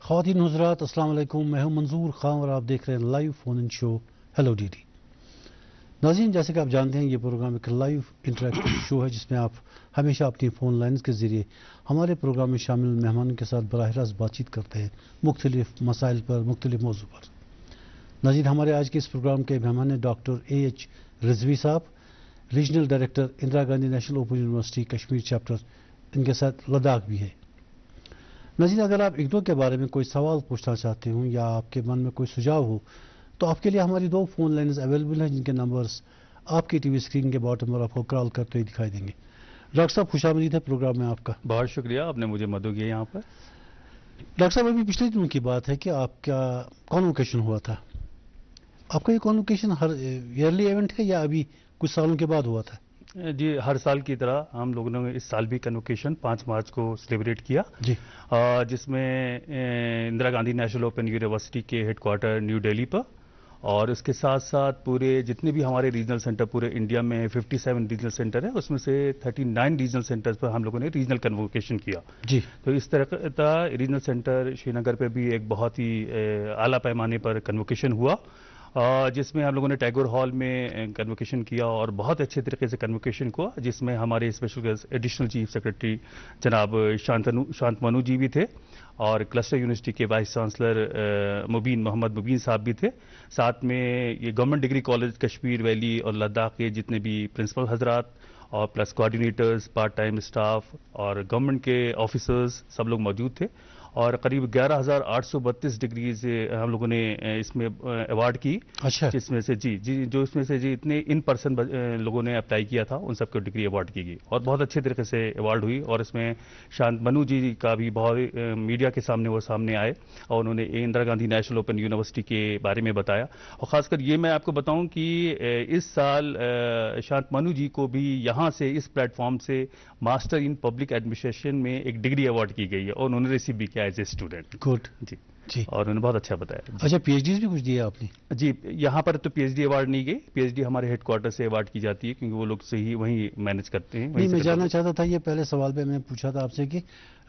خواتین حضرات السلام علیکم، میں ہوں منظور خان اور آپ دیکھ رہے ہیں لائیو فون ان شو ہیلو ڈی ڈی۔ ناظرین، جیسے کہ آپ جانتے ہیں یہ پروگرام ایک لائیو انٹریکٹیو شو ہے جس میں آپ ہمیشہ اپنی فون لائنز کے ذریعے ہمارے پروگرام میں شامل مہمانوں کے ساتھ براہ راست بات چیت کرتے ہیں مختلف مسائل پر، مختلف موضوع پر۔ ناظرین، ہمارے آج کے اس پروگرام کے مہمان ہیں ڈاکٹر AH رضوی صاحب، regional director Indira Gandhi national open university Kashmir chapter, ان کے ساتھ لداخ بھی ہے۔ ناظرین، اگر آپ اگنو کے بارے میں کوئی سوال پوچھنا چاہتے ہوں یا آپ کے من میں کوئی سجھاؤ ہو تو آپ کے لیے ہماری 2 فون لائنز اویلیبل ہیں جن کے نمبرز آپ کی ٹی وی اسکرین کے باٹم پر آپ کو کال کرتے ہوئے دکھائی دیں گے۔ ڈاکٹر صاحب، خوش آمدید ہے پروگرام میں آپ کا۔ بہت شکریہ، آپ نے مجھے مدعو کیا یہاں پر۔ ڈاکٹر صاحب، ابھی پچھلے دنوں کی بات ہے کہ آپ کا کانوکیشن ہوا تھا۔ آپ کا یہ کانوکیشن ہر ایئرلی ایونٹ ہے یا ابھی کچھ سالوں کے بعد ہوا تھا؟ جی، ہر سال کی طرح ہم لوگوں نے اس سال بھی کنوکیشن 5 مارچ کو سیلیبریٹ کیا، جی، جس میں Indira Gandhi national open university کے ہیڈ کوارٹر نیو دہلی پر، اور اس کے ساتھ ساتھ پورے جتنے بھی ہمارے ریجنل سینٹر پورے انڈیا میں 57 ریجنل سینٹر ہے، اس میں سے 39 ریجنل سینٹرز پر ہم لوگوں نے ریجنل کنوکیشن کیا۔ جی، تو اس طرح ریجنل سینٹر شری نگر پہ بھی ایک بہت ہی اعلیٰ پیمانے پر کنوکیشن ہوا، جس میں ہم لوگوں نے ٹیگور ہال میں کنوکیشن کیا اور بہت اچھے طریقے سے کنوکیشن ہوا، جس میں ہمارے اسپیشل ایڈیشنل چیف سیکرٹری جناب شانت منو جی بھی تھے، اور کلسٹر یونیورسٹی کے وائس چانسلر محمد مبین صاحب بھی تھے، ساتھ میں یہ government degree college Kashmir valley اور لداخ کے جتنے بھی پرنسپل حضرات اور plus coordinators, part time staff اور گورنمنٹ کے آفیسرز سب لوگ موجود تھے، اور قریب 11,832 ڈگریز ہم لوگوں نے اس میں ایوارڈ کی۔ اچھا، جس میں سے جو اس میں سے اتنے ان پرسن لوگوں نے اپلائی کیا تھا ان سب کو ڈگری ایوارڈ کی گئی، اور بہت اچھے طریقے سے ایوارڈ ہوئی، اور اس میں شانت منو جی کا بھی بہت میڈیا کے سامنے وہ سامنے آئے اور انہوں نے Indira Gandhi national open university کے بارے میں بتایا، اور خاص کر یہ میں آپ کو بتاؤں کہ اس سال شانت منو جی کو بھی یہاں سے اس پلیٹ فارم سے ماسٹر ان پبلک ایڈمنسٹریشن میں ایک ڈگری ایوارڈ کی گئی ہے، اور انہوں نے ریسیو بھی کیا ایز اے اسٹوڈنٹ۔ گڈ، جی جی، اور انہوں نے بہت اچھا بتایا۔ اچھا، پی ایچ ڈیز بھی کچھ دیا آپ نے؟ جی، یہاں پر تو PhD ایوارڈ نہیں گئی، PhD ہمارے ہیڈ کوارٹر سے ایوارڈ کی جاتی ہے کیونکہ وہ لوگ سے ہی وہیں مینج کرتے ہیں۔ نہیں، میں جاننا چاہتا تھا، یہ پہلے سوال پہ میں نے پوچھا تھا آپ سے کہ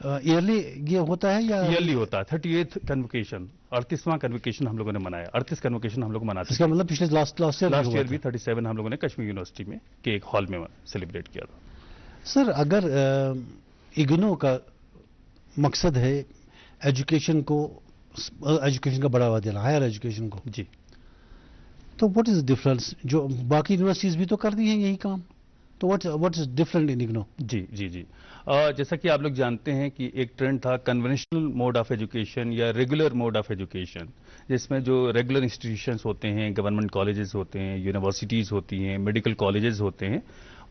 ایئرلی یہ ہوتا ہے یا ایئرلی ہوتا ہے، 38 کنوکیشن، 38واں کنوکیشن ہم لوگوں نے منایا، 38 کنوکیشن ہم لوگ مناتے اس کا مطلب پچھلے لاسٹ لاسٹ ایئر بھی 37 ہم لوگوں نے کشمیر یونیورسٹی میں کے ایک ہال میں سیلیبریٹ کیا تھا۔ سر، اگر اگنو کا مقصد ہے ایجوکیشن کا بڑھاوا دینا، ہائر ایجوکیشن کو، جی، تو واٹ از ڈفرنس؟ جو باقی یونیورسٹیز بھی تو کرتی ہیں یہی کام، تو what is different in IGNOU? جی جی جی، جیسا کہ آپ لوگ جانتے ہیں کہ ایک ٹرینڈ تھا کنونشنل موڈ آف ایجوکیشن یا ریگولر موڈ آف ایجوکیشن، جس میں جو ریگولر انسٹیٹیوشنس ہوتے ہیں، گورنمنٹ کالجز ہوتے ہیں، یونیورسٹیز ہوتی ہیں، میڈیکل کالجز ہوتے ہیں،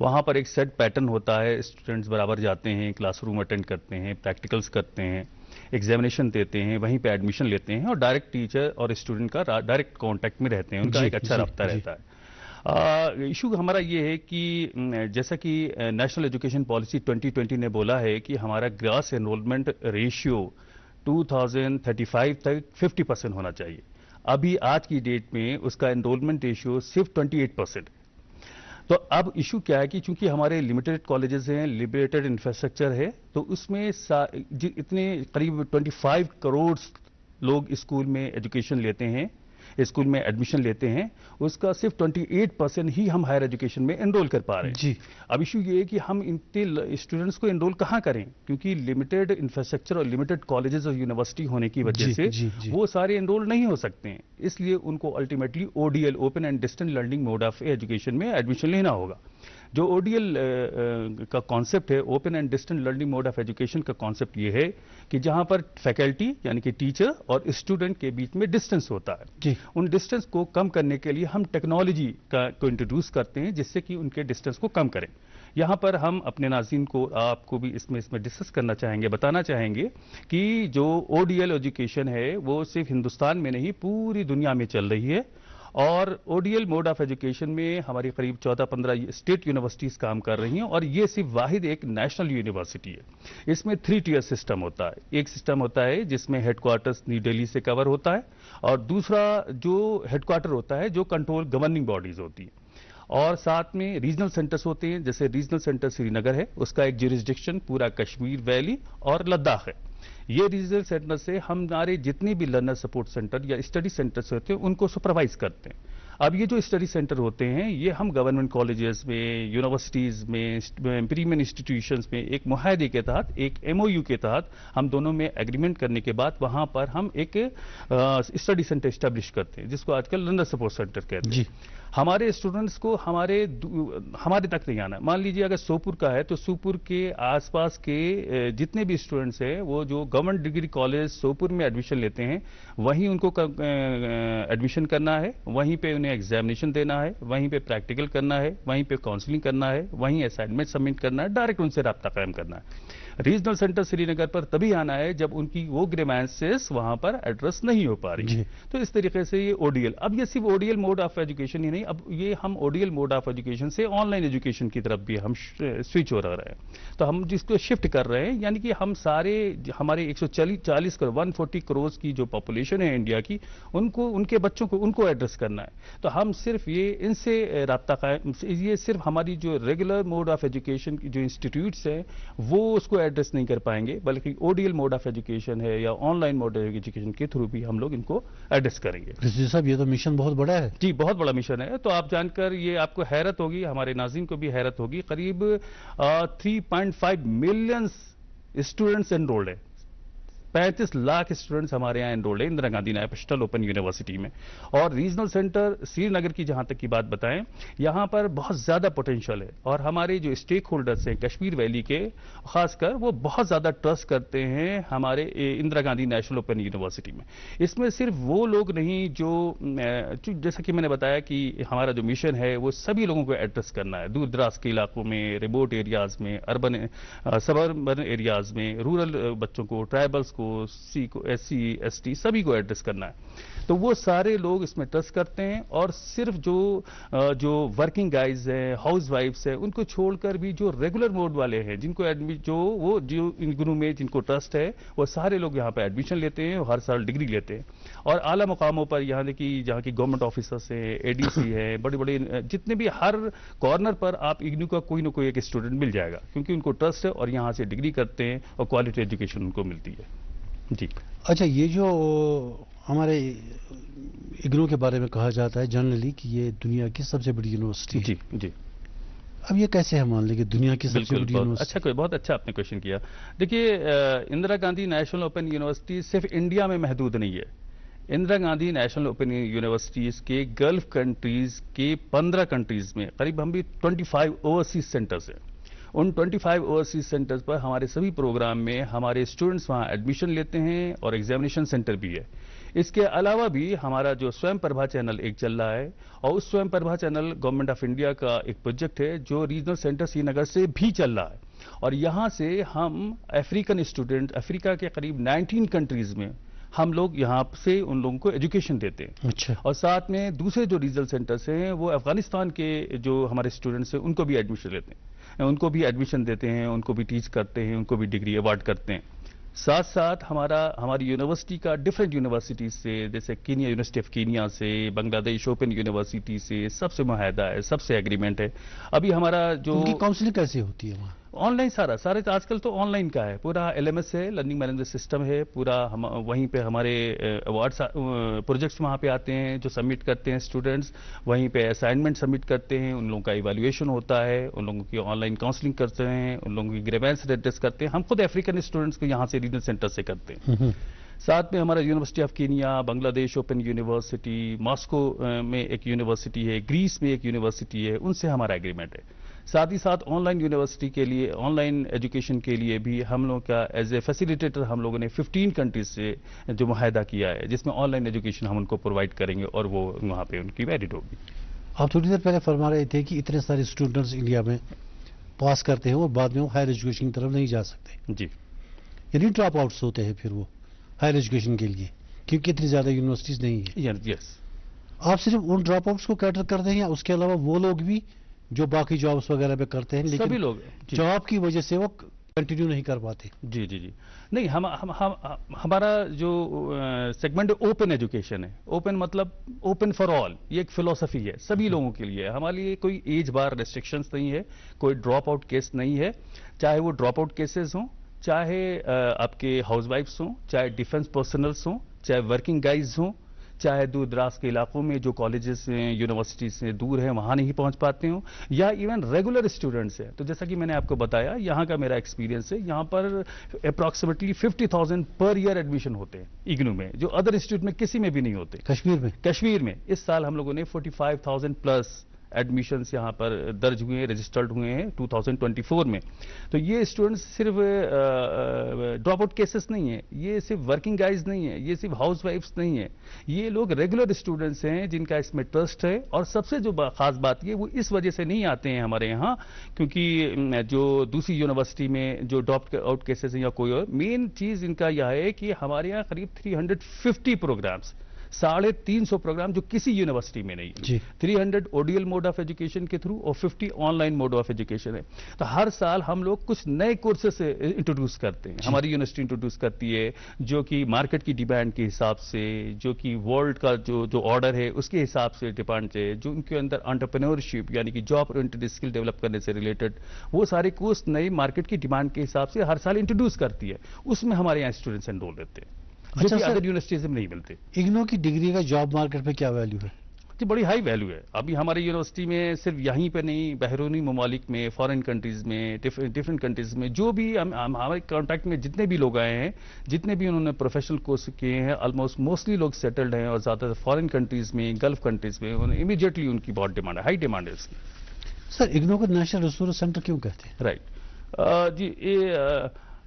وہاں پر ایک سیٹ پیٹرن ہوتا ہے، اسٹوڈنٹس برابر جاتے ہیں، کلاس روم اٹینڈ کرتے ہیں، پریکٹیکلز کرتے ہیں، ایگزامینیشن دیتے ہیں، وہیں پہ ایڈمیشن لیتے ہیں، اور ڈائریکٹ ٹیچر اور اسٹوڈنٹ کا ڈائریکٹ کانٹیکٹ میں رہتے ہیں، ان کا ایک اچھا رابطہ رہتا ہے۔ ایشو ہمارا یہ ہے کہ جیسا کہ نیشنل ایجوکیشن پالیسی 2020 نے بولا ہے کہ ہمارا گراس انرولمنٹ ریشیو 2035 تک 50% ہونا چاہیے، ابھی آج کی ڈیٹ میں اس کا انرولمنٹ ریشیو صرف 28%۔ تو اب ایشو کیا ہے کہ چونکہ ہمارے لمیٹڈ کالجز ہیں، لمیٹڈ انفراسٹرکچر ہے، تو اس میں اتنے قریب 25 کروڑ لوگ اسکول میں ایجوکیشن لیتے ہیں، اسکول میں ایڈمیشن لیتے ہیں، اس کا صرف 28% ہی ہم ہائر ایجوکیشن میں انرول کر پا رہے ہیں۔ جی، اب ایشو یہ ہے کہ ہم اتنے اسٹوڈنٹس کو انرول کہاں کریں، کیونکہ لمیٹڈ انفراسٹرکچر اور لمیٹڈ کالجز اور یونیورسٹی ہونے کی وجہ سے وہ سارے انرول نہیں ہو سکتے ہیں، اس لیے ان کو ultimately ODL open and distance learning mode of education میں ایڈمیشن لینا ہوگا۔ جو ODL کا کانسیپٹ ہے، open and distance learning mode of education کا کانسیپٹ یہ ہے کہ جہاں پر فیکلٹی یعنی کہ ٹیچر اور اسٹوڈنٹ کے بیچ میں ڈسٹینس ہوتا ہے، جی، ان ڈسٹینس کو کم کرنے کے لیے ہم ٹیکنالوجی کو انٹروڈیوس کرتے ہیں جس سے کہ ان کے ڈسٹینس کو کم کریں۔ یہاں پر ہم اپنے ناظرین کو، آپ کو بھی اس میں ڈسکس کرنا چاہیں گے، بتانا چاہیں گے کہ جو ODL ایجوکیشن ہے وہ صرف ہندوستان میں نہیں پوری دنیا میں چل رہی ہے، اور ODL موڈ آف ایجوکیشن میں ہماری قریب 14-15 اسٹیٹ یونیورسٹیز کام کر رہی ہیں، اور یہ صرف واحد ایک نیشنل یونیورسٹی ہے۔ اس میں 3 ٹیئر سسٹم ہوتا ہے، ایک سسٹم ہوتا ہے جس میں ہیڈ کوارٹرز نیو دہلی سے کور ہوتا ہے، اور دوسرا جو ہیڈ کوارٹر ہوتا ہے جو کنٹرول گورننگ باڈیز ہوتی ہیں، اور ساتھ میں ریجنل سینٹرز ہوتے ہیں، جیسے ریجنل سینٹر سری نگر ہے، اس کا ایک جیورسڈکشن پورا کشمیر ویلی اور لداخ ہے۔ یہ ریجنل سینٹر سے ہمارے جتنے بھی لرنر سپورٹ سینٹر یا اسٹڈی سینٹرز ہوتے ہیں ان کو سپروائز کرتے ہیں. اب یہ جو اسٹڈی سینٹر ہوتے ہیں یہ ہم گورنمنٹ کالجز میں، یونیورسٹیز میں، پریمین انسٹیٹیوشنز میں ایک معاہدے کے تحت، ایک MOU کے تحت ہم دونوں میں ایگریمنٹ کرنے کے بعد وہاں پر ہم ایک اسٹڈی سینٹر اسٹیبلش کرتے ہیں جس کو آج کل لرنر سپورٹ سینٹر کہتے ہیں. ہمارے اسٹوڈنٹس کو ہمارے تک نہیں آنا. مان لیجیے اگر سوپور کا ہے تو سوپور کے آس پاس کے جتنے بھی اسٹوڈنٹس ہیں وہ جو گورنمنٹ ڈگری کالج سوپور میں ایڈمیشن لیتے ہیں وہیں ان کو ایڈمیشن کرنا ہے، وہیں پہ انہیں ایگزامینیشن دینا ہے، وہیں پہ پریکٹیکل کرنا ہے، وہیں پہ کاؤنسلنگ کرنا ہے، وہیں اسائنمنٹ سبمٹ کرنا ہے، ڈائریکٹ ان سے رابطہ قائم کرنا ہے. ریجنل سینٹر سری نگر پر تبھی آنا ہے جب ان کی وہ گریوینسز وہاں پر ایڈریس نہیں ہو پا رہی. تو اس طریقے سے یہ ODL، اب یہ صرف ODL موڈ آف ایجوکیشن ہی نہیں، اب یہ ہم ODL موڈ آف ایجوکیشن سے آن لائن ایجوکیشن کی طرف بھی ہم سوئچ ہو رہے ہیں. تو ہم جس کو شفٹ کر رہے ہیں، یعنی کہ ہم سارے ہمارے 140 کروڑ 140 کروڑ کی جو پاپولیشن ہے انڈیا کی، ان کے بچوں کو ان کو ایڈریس کرنا ہے. تو ہم صرف یہ ان سے رابطہ قائم، یہ صرف ہماری جو ریگولر موڈ آف ایجوکیشن کی جو انسٹیٹیوٹس ہیں وہ اس کو ایڈریس نہیں کر پائیں گے، بلکہ ODL موڈ آف ایجوکیشن ہے یا online mode of education کے تھرو بھی ہم لوگ ان کو ایڈریس کریں گے. صاحب یہ تو مشن بہت بڑا ہے. جی بہت بڑا مشن ہے. تو آپ جان کر یہ آپ کو حیرت ہوگی، ہمارے ناظرین کو بھی حیرت ہوگی، قریب 3.5 ملین اسٹوڈنٹس انرولڈ ہیں. 35 لاکھ اسٹوڈنٹس ہمارے یہاں انرولڈ ہیں Indira Gandhi national open university میں. اور ریجنل سینٹر سری نگر کی جہاں تک کی بات بتائیں، یہاں پر بہت زیادہ پوٹینشیل ہے اور ہمارے جو اسٹیک ہولڈرز ہیں کشمیر ویلی کے خاص کر، وہ بہت زیادہ ٹرسٹ کرتے ہیں ہمارے Indira Gandhi national open university میں. اس میں صرف وہ لوگ نہیں جو جیسا کہ میں نے بتایا کہ ہمارا جو مشن ہے وہ سبھی لوگوں کو ایڈریس کرنا ہے، دور دراز کے علاقوں میں، ریموٹ ایریاز میں، اربن سبربن ایریاز میں، رورل بچوں کو، ٹرائبلس کو، SC ST سبھی کو ایڈریس کرنا ہے. تو وہ سارے لوگ اس میں ٹرسٹ کرتے ہیں اور صرف جو ورکنگ گائز ہیں، ہاؤس وائفس ہیں، ان کو چھوڑ کر بھی جو ریگولر موڈ والے ہیں جن کو جو ان گروہ میں جن کو ٹرسٹ ہے وہ سارے لوگ یہاں پہ ایڈمیشن لیتے ہیں اور ہر سال ڈگری لیتے ہیں. اور اعلیٰ مقاموں پر جہاں کی گورنمنٹ آفیسرس ہیں، ADC ہیں، بڑے بڑے جتنے بھی ہر کارنر پر آپ اگنو کا کوئی نہ کوئی ایک اسٹوڈنٹ مل جائے گا کیونکہ ان کو ٹرسٹ ہے اور یہاں سے ڈگری کرتے ہیں اور کوالٹی ایجوکیشن ان کو ملتی ہے. جی اچھا، یہ جو ہمارے اگنو کے بارے میں کہا جاتا ہے جنرلی کہ یہ دنیا کی سب سے بڑی یونیورسٹی ہے. جی اب یہ کیسے ہم مان لیں کہ دنیا کی سب سے بڑی یونیورسٹی؟ اچھا، بہت اچھا آپ نے کویشچن کیا. دیکھیے Indira Gandhi national open university صرف انڈیا میں محدود نہیں ہے. Indira Gandhi national open universities کے گلف کنٹریز کے 15 کنٹریز میں قریب ہم بھی 25 اوورسیز سینٹرز ہیں. ان 25 اوورسیز سینٹرز پر ہمارے سبھی پروگرام میں ہمارے اسٹوڈنٹس وہاں ایڈمیشن لیتے ہیں اور ایگزامینیشن سینٹر بھی ہے. اس کے علاوہ بھی ہمارا جو سویم پربھا چینل ایک چل رہا ہے اور اس Swayam Prabha channel government of India کا ایک پروجیکٹ ہے جو ریجنل سینٹر سری نگر سے بھی چل رہا ہے. اور یہاں سے ہم افریقن اسٹوڈنٹ، افریقہ کے قریب 19 کنٹریز میں ہم لوگ یہاں سے ان لوگوں کو ایجوکیشن دیتے ہیں. اچھا. اور ساتھ میں دوسرے جو ریجنل سینٹرز ہیں وہ افغانستان کے جو ہمارے اسٹوڈنٹس ہیں ان کو بھی ایڈمیشن لیتے ہیں، ان کو بھی ایڈمیشن دیتے ہیں، ان کو بھی ٹیچ کرتے ہیں، ان کو بھی ڈگری ایوارڈ کرتے ہیں. ساتھ ساتھ ہماری یونیورسٹی کا ڈفرینٹ یونیورسٹیز سے، جیسے کینیا، یونیورسٹی آف کینیا سے، بنگلہ دیش اوپن یونیورسٹی سے سب سے معاہدہ ہے، سب سے ایگریمنٹ ہے. ابھی ہمارا جو ان کی کاؤنسلنگ کیسے ہوتی ہے وہاں؟ آن لائن سارے آج کل تو آن لائن کا ہے، پورا LMS ہے، لرننگ مینجمنٹ سسٹم ہے پورا. وہیں پہ ہمارے ایوارڈس پروجیکٹس وہاں پہ آتے ہیں جو سبمٹ کرتے ہیں اسٹوڈنٹس، وہیں پہ اسائنمنٹ سبمٹ کرتے ہیں، ان لوگوں کا ایویلویشن ہوتا ہے، ان لوگوں کی آن لائن کاؤنسلنگ کرتے ہیں، ان لوگوں کی گریوینس ایڈریس کرتے ہیں. ہم خود افریقن اسٹوڈنٹس کو یہاں سے ریجنل سینٹر سے کرتے ہیں. ساتھ میں ہمارا یونیورسٹی آف کینیا، بنگلہ دیش اوپن یونیورسٹی، ماسکو میں ایک یونیورسٹی ہے، گریس میں ایک یونیورسٹی ہے، ان سے ہمارا ایگریمنٹ ہے. ساتھ ہی ساتھ آن لائن یونیورسٹی کے لیے، آن لائن ایجوکیشن کے لیے بھی ہم لوگوں کا ایز اے فیسیلیٹیٹر ہم لوگوں نے 15 کنٹریز سے جو معاہدہ کیا ہے جس میں آن لائن ایجوکیشن ہم ان کو پرووائڈ کریں گے اور وہ وہاں پہ ان کی ویلڈ ہوگی. آپ تھوڑی دیر پہلے فرما رہے تھے کہ اتنے سارے اسٹوڈنٹس انڈیا میں پاس کرتے ہیں اور بعد میں وہ ہائر ایجوکیشن کی طرف نہیں جا سکتے. جی، یعنی ڈراپ آؤٹس ہوتے ہیں پھر وہ ہائر ایجوکیشن کے لیے کیونکہ اتنی زیادہ یونیورسٹیز نہیں ہیں. یس. آپ صرف ان ڈراپ آؤٹس کو کیٹر کرتے ہیں یا اس کے علاوہ وہ لوگ بھی جو باقی جابس وغیرہ پہ کرتے ہیں سبھی لوگ جاب کی وجہ سے وہ کنٹینیو نہیں کر پاتے؟ جی نہیں، ہمارا جو سیگمنٹ اوپن ایجوکیشن ہے، اوپن مطلب اوپن فار آل، یہ ایک فلسفی ہے، سبھی لوگوں کے لیے. ہمارے لیے کوئی ایج بار ریسٹرکشنز نہیں ہے، کوئی ڈراپ آؤٹ کیس نہیں ہے، چاہے وہ ڈراپ آؤٹ کیسز ہوں، چاہے آپ کے ہاؤس وائفس ہوں، چاہے ڈیفنس پرسنلس ہوں، چاہے ورکنگ گائز ہوں، چاہے دور دراز کے علاقوں میں جو کالجز ہیں یونیورسٹیز سے دور ہیں وہاں نہیں پہنچ پاتے ہوں، یا ایون ریگولر اسٹوڈنٹس ہیں. تو جیسا کہ میں نے آپ کو بتایا یہاں کا میرا ایکسپیرینس ہے، یہاں پر اپروکسیمیٹلی 50,000 پر ایئر ایڈمیشن ہوتے ہیں ایگنو میں، جو ادر انسٹیٹیوٹ میں کسی میں بھی نہیں ہوتے. کشمیر میں اس سال ہم لوگوں نے 45,000 پلس ایڈمیشنز یہاں پر درج ہوئے ہیں، رجسٹرڈ ہوئے ہیں 2024 میں. تو یہ اسٹوڈنٹس صرف ڈراپ آؤٹ کیسز نہیں ہیں، یہ صرف ورکنگ گائز نہیں ہیں، یہ صرف ہاؤس وائفس نہیں ہیں، یہ لوگ ریگولر اسٹوڈنٹس ہیں جن کا اس میں ٹرسٹ ہے. اور سب سے جو خاص بات یہ وہ اس وجہ سے نہیں آتے ہیں ہمارے یہاں کیونکہ جو دوسری یونیورسٹی میں جو ڈراپ آؤٹ کیسز ہیں یا کوئی اور، مین چیز ان کا یہ ہے کہ ہمارے یہاں قریب 350 پروگرامز، 350 پروگرام جو کسی یونیورسٹی میں نہیں ہے. 300 اوڈیل موڈ آف ایجوکیشن کے تھرو اور 50 online mode of education ہے. تو ہر سال ہم لوگ کچھ نئے کورسز انٹروڈیوس کرتے ہیں، ہماری یونیورسٹی انٹروڈیوس کرتی ہے جو کہ مارکیٹ کی ڈیمانڈ کے حساب سے، جو کہ ورلڈ کا جو آرڈر ہے اس کے حساب سے ڈیمانڈ ہے، جو ان کے اندر انٹرپرینورشپ یعنی کہ جاب اورینٹڈ اسکل ڈیولپ کرنے سے ریلیٹڈ وہ سارے کورس نئے مارکیٹ کی ڈیمانڈ کے حساب سے ہر سال انٹروڈیوس کرتی ہے. اس میں ہمارے یہاں اسٹوڈنٹس انرول لیتے ہیں جو کہ ادر یونیورسٹیز میں نہیں ملتے. اگنو کی ڈگری کا جاب مارکیٹ پہ کیا ویلیو ہے؟ جی بڑی ہائی ویلیو ہے. ابھی ہماری یونیورسٹی میں صرف یہیں پہ نہیں، بیرونی ممالک میں، فارن کنٹریز میں، ڈفرینٹ کنٹریز میں جو بھی ہمارے کانٹیکٹ میں جتنے بھی لوگ آئے ہیں، جتنے بھی انہوں نے پروفیشنل کورس کیے ہیں، آلموسٹ موسٹلی لوگ سیٹلڈ ہیں اور زیادہ تر فارن کنٹریز میں، گلف کنٹریز میں امیڈیٹلی ان کی بہت ڈیمانڈ ہے، ہائی ڈیمانڈ ہے اس کی. سر اگنو کو نیشنل ریسورس سینٹر کیوں کہتے ہیں؟ رائٹ جی،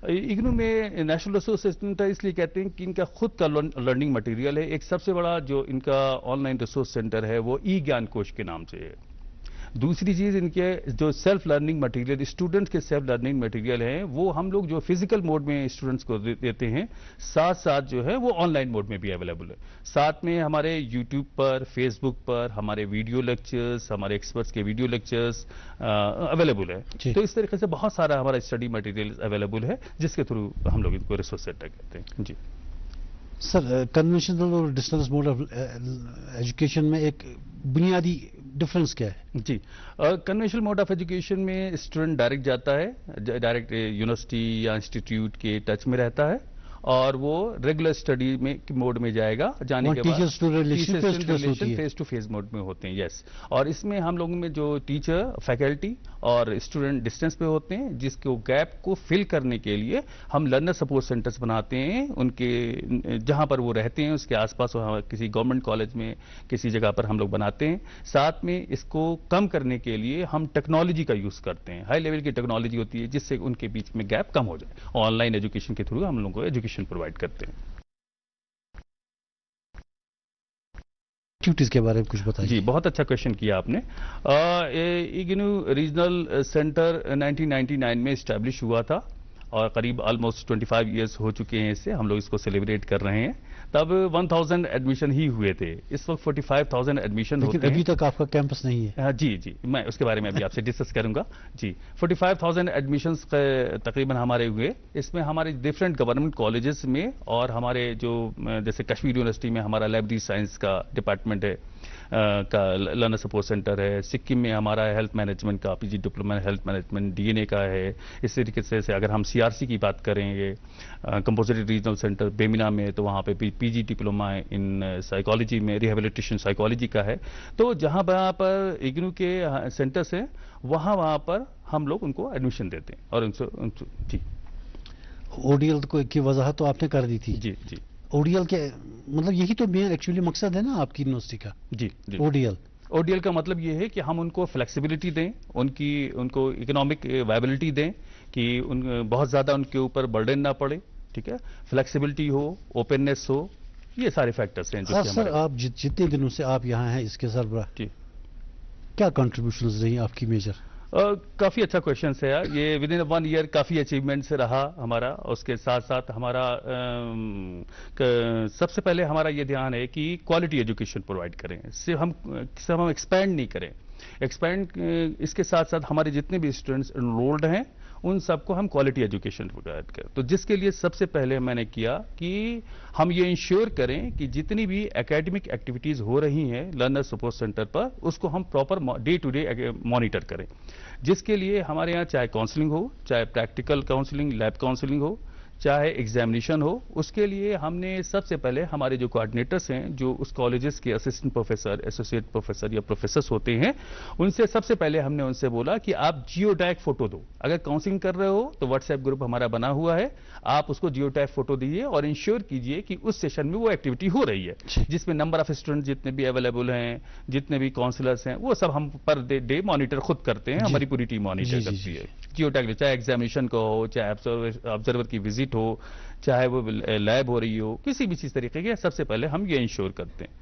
اگنو میں نیشنل ریسورس سینٹر اس لیے کہتے ہیں کہ ان کا خود کا لرننگ مٹیریل ہے. ایک سب سے بڑا جو ان کا آن لائن ریسورس سینٹر ہے وہ ای گیان کوش کے نام سے ہے. دوسری چیز ان کے جو سیلف لرننگ مٹیریل، اسٹوڈنٹس کے سیلف لرننگ مٹیریل ہیں وہ ہم لوگ جو فزیکل موڈ میں اسٹوڈنٹس کو دیتے ہیں، ساتھ ساتھ جو ہے وہ آن لائن موڈ میں بھی اویلیبل ہے. ساتھ میں ہمارے یوٹیوب پر، فیس بک پر ہمارے ویڈیو لیکچرز، ہمارے ایکسپرٹس کے ویڈیو لیکچرز اویلیبل ہے. تو اس طریقے سے بہت سارا ہمارا اسٹڈی مٹیریل اویلیبل ہے جس کے تھرو ہم لوگ ان کو ریسورس سینٹر کہتے ہیں. جی سر، کنونشنل اور ڈسٹنس موڈ آف ایجوکیشن میں ایک بنیادی ڈفرنس کیا ہے؟ جی، کنونشنل موڈ آف ایجوکیشن میں اسٹوڈنٹ ڈائریکٹ جاتا ہے، ڈائریکٹ یونیورسٹی یا انسٹیٹیوٹ کے ٹچ میں رہتا ہے اور وہ ریگولر اسٹڈی میں موڈ میں جائے گا. جانے کے بعد relation face to face mode میں ہوتے ہیں. یس، اور اس میں ہم لوگوں میں جو ٹیچر، فیکلٹی اور اسٹوڈنٹ ڈسٹینس پہ ہوتے ہیں، جس کو گیپ کو فل کرنے کے لیے ہم لرنر سپورٹ سینٹرز بناتے ہیں ان کے جہاں پر وہ رہتے ہیں اس کے آس پاس، کسی گورنمنٹ کالج میں کسی جگہ پر ہم لوگ بناتے ہیں. ساتھ میں اس کو کم کرنے کے لیے ہم ٹیکنالوجی کا یوز کرتے ہیں، ہائی لیول کی ٹیکنالوجی ہوتی ہے جس سے ان کے بیچ میں گیپ کم ہو جائے. آن لائن ایجوکیشن کے تھرو ہم لوگوں کو ایجوکیشن پرووائڈ کرتے ہیں. ایکٹیویٹیز کے بارے میں کچھ بتائیے. جی بہت اچھا کوشچن کیا آپ نے. اگنو ریجنل سینٹر 1999 میں اسٹیبلش ہوا تھا اور قریب آلموسٹ 25 ایئرس ہو چکے ہیں اس سے، ہم لوگ اس کو سیلیبریٹ کر رہے ہیں. تب 1000 ایڈمیشن ہی ہوئے تھے، اس وقت 45,000 ایڈمیشن ہوتے ہیں. لیکن ابھی تک آپ کا کیمپس نہیں ہے. جی میں اس کے بارے میں ابھی آپ سے ڈسکس کروں گا. جی 45,000 ایڈمیشنس تقریباً ہمارے ہوئے. اس میں ہمارے ڈفرینٹ گورنمنٹ کالجز میں اور ہمارے جو جیسے کشمیر یونیورسٹی میں ہمارا لائبریری سائنس کا ڈپارٹمنٹ ہے کا لرنر سپورٹ سینٹر ہے. سکم میں ہمارا ہیلتھ مینجمنٹ کا P G diploma health management D N A کا ہے. اس طریقے سے اگر ہم سی آر سی کی بات کریں گے، کمپوزٹ ریجنل سینٹر بیمینا میں، تو وہاں پہ پی جی ڈپلوما ان سائیکالوجی میں ریہیبلیٹیشن سائیکالوجی کا ہے. تو جہاں پر اگنو کے سینٹرس ہیں وہاں پر ہم لوگ ان کو ایڈمیشن دیتے ہیں اور ان سے جی او ڈی ایل کی وضاحت تو آپ نے کر دی تھی. جی او ڈی ایل کے مطلب یہی تو مین ایکچولی مقصد ہے نا آپ کی یونیورسٹی کا. جی او ڈی ایل کا مطلب یہ ہے کہ ہم ان کو فلیکسیبلٹی دیں، ان کو اکنامک وائبلٹی دیں کہ بہت زیادہ ان کے اوپر برڈن نہ پڑے. ٹھیک ہے، فلیکسیبلٹی ہو، اوپننیس ہو، یہ سارے فیکٹرز ہیں. سر آپ جتنے دنوں سے آپ یہاں ہیں اس کے سربراہ، کیا کنٹریبیوشنز رہی آپ کی میجر؟ کافی اچھا کوشچن ہے یار. یہ ود ان 1 ایئر کافی اچیومنٹس رہا ہمارا. اس کے ساتھ ساتھ ہمارا سب سے پہلے ہمارا یہ دھیان ہے کہ کوالٹی ایجوکیشن پرووائڈ کریں. صرف ہم ایکسپینڈ نہیں کریں. ایکسپینڈ اس کے ساتھ ساتھ ہمارے جتنے بھی اسٹوڈنٹس انرولڈ ہیں ان سب کو ہم کوالٹی ایجوکیشن پرووائڈ کریں. تو جس کے لیے سب سے پہلے میں نے کیا کہ ہم یہ انشور کریں کہ جتنی بھی اکیڈمک ایکٹیویٹیز ہو رہی ہیں لرنر سپورٹ سینٹر پر اس کو ہم proper day to day monitor کریں. جس کے لیے ہمارے یہاں چاہے کاؤنسلنگ ہو, چاہے پریکٹیکل کاؤنسلنگ, لیب کاؤنسلنگ ہو, چاہے ایگزامینیشن ہو, اس کے لیے ہم نے سب سے پہلے ہمارے جو کوآرڈینیٹرس ہیں, جو اس کالجز کے اسسٹنٹ پروفیسر, ایسوسیٹ پروفیسر یا پروفیسرس ہوتے ہیں, ان سے سب سے پہلے ہم نے ان سے بولا کہ آپ جیو ٹیگ فوٹو دو. اگر کاؤنسلنگ کر رہے ہو تو واٹس ایپ گروپ ہمارا بنا ہوا ہے, آپ اس کو جیو ٹیگ فوٹو دیجیے اور انشور کیجیے کہ اس سیشن میں وہ ایکٹیویٹی ہو رہی ہے, جس میں نمبر آف اسٹوڈنٹ جتنے بھی اویلیبل ہیں, جتنے بھی کاؤنسلرس ہیں, وہ سب ہم پر ڈے مانیٹر خود کرتے ہیں, ہماری پوری ٹیم مانیٹر کرتی ہے. جیو ٹیگ چاہے ایگزامینیشن کو ہو, چاہے آبزرور کی وزٹ ہو, چاہے وہ لیب ہو رہی ہو, کسی بھی چیز طریقے کے, سب سے پہلے ہم یہ انشور کرتے ہیں.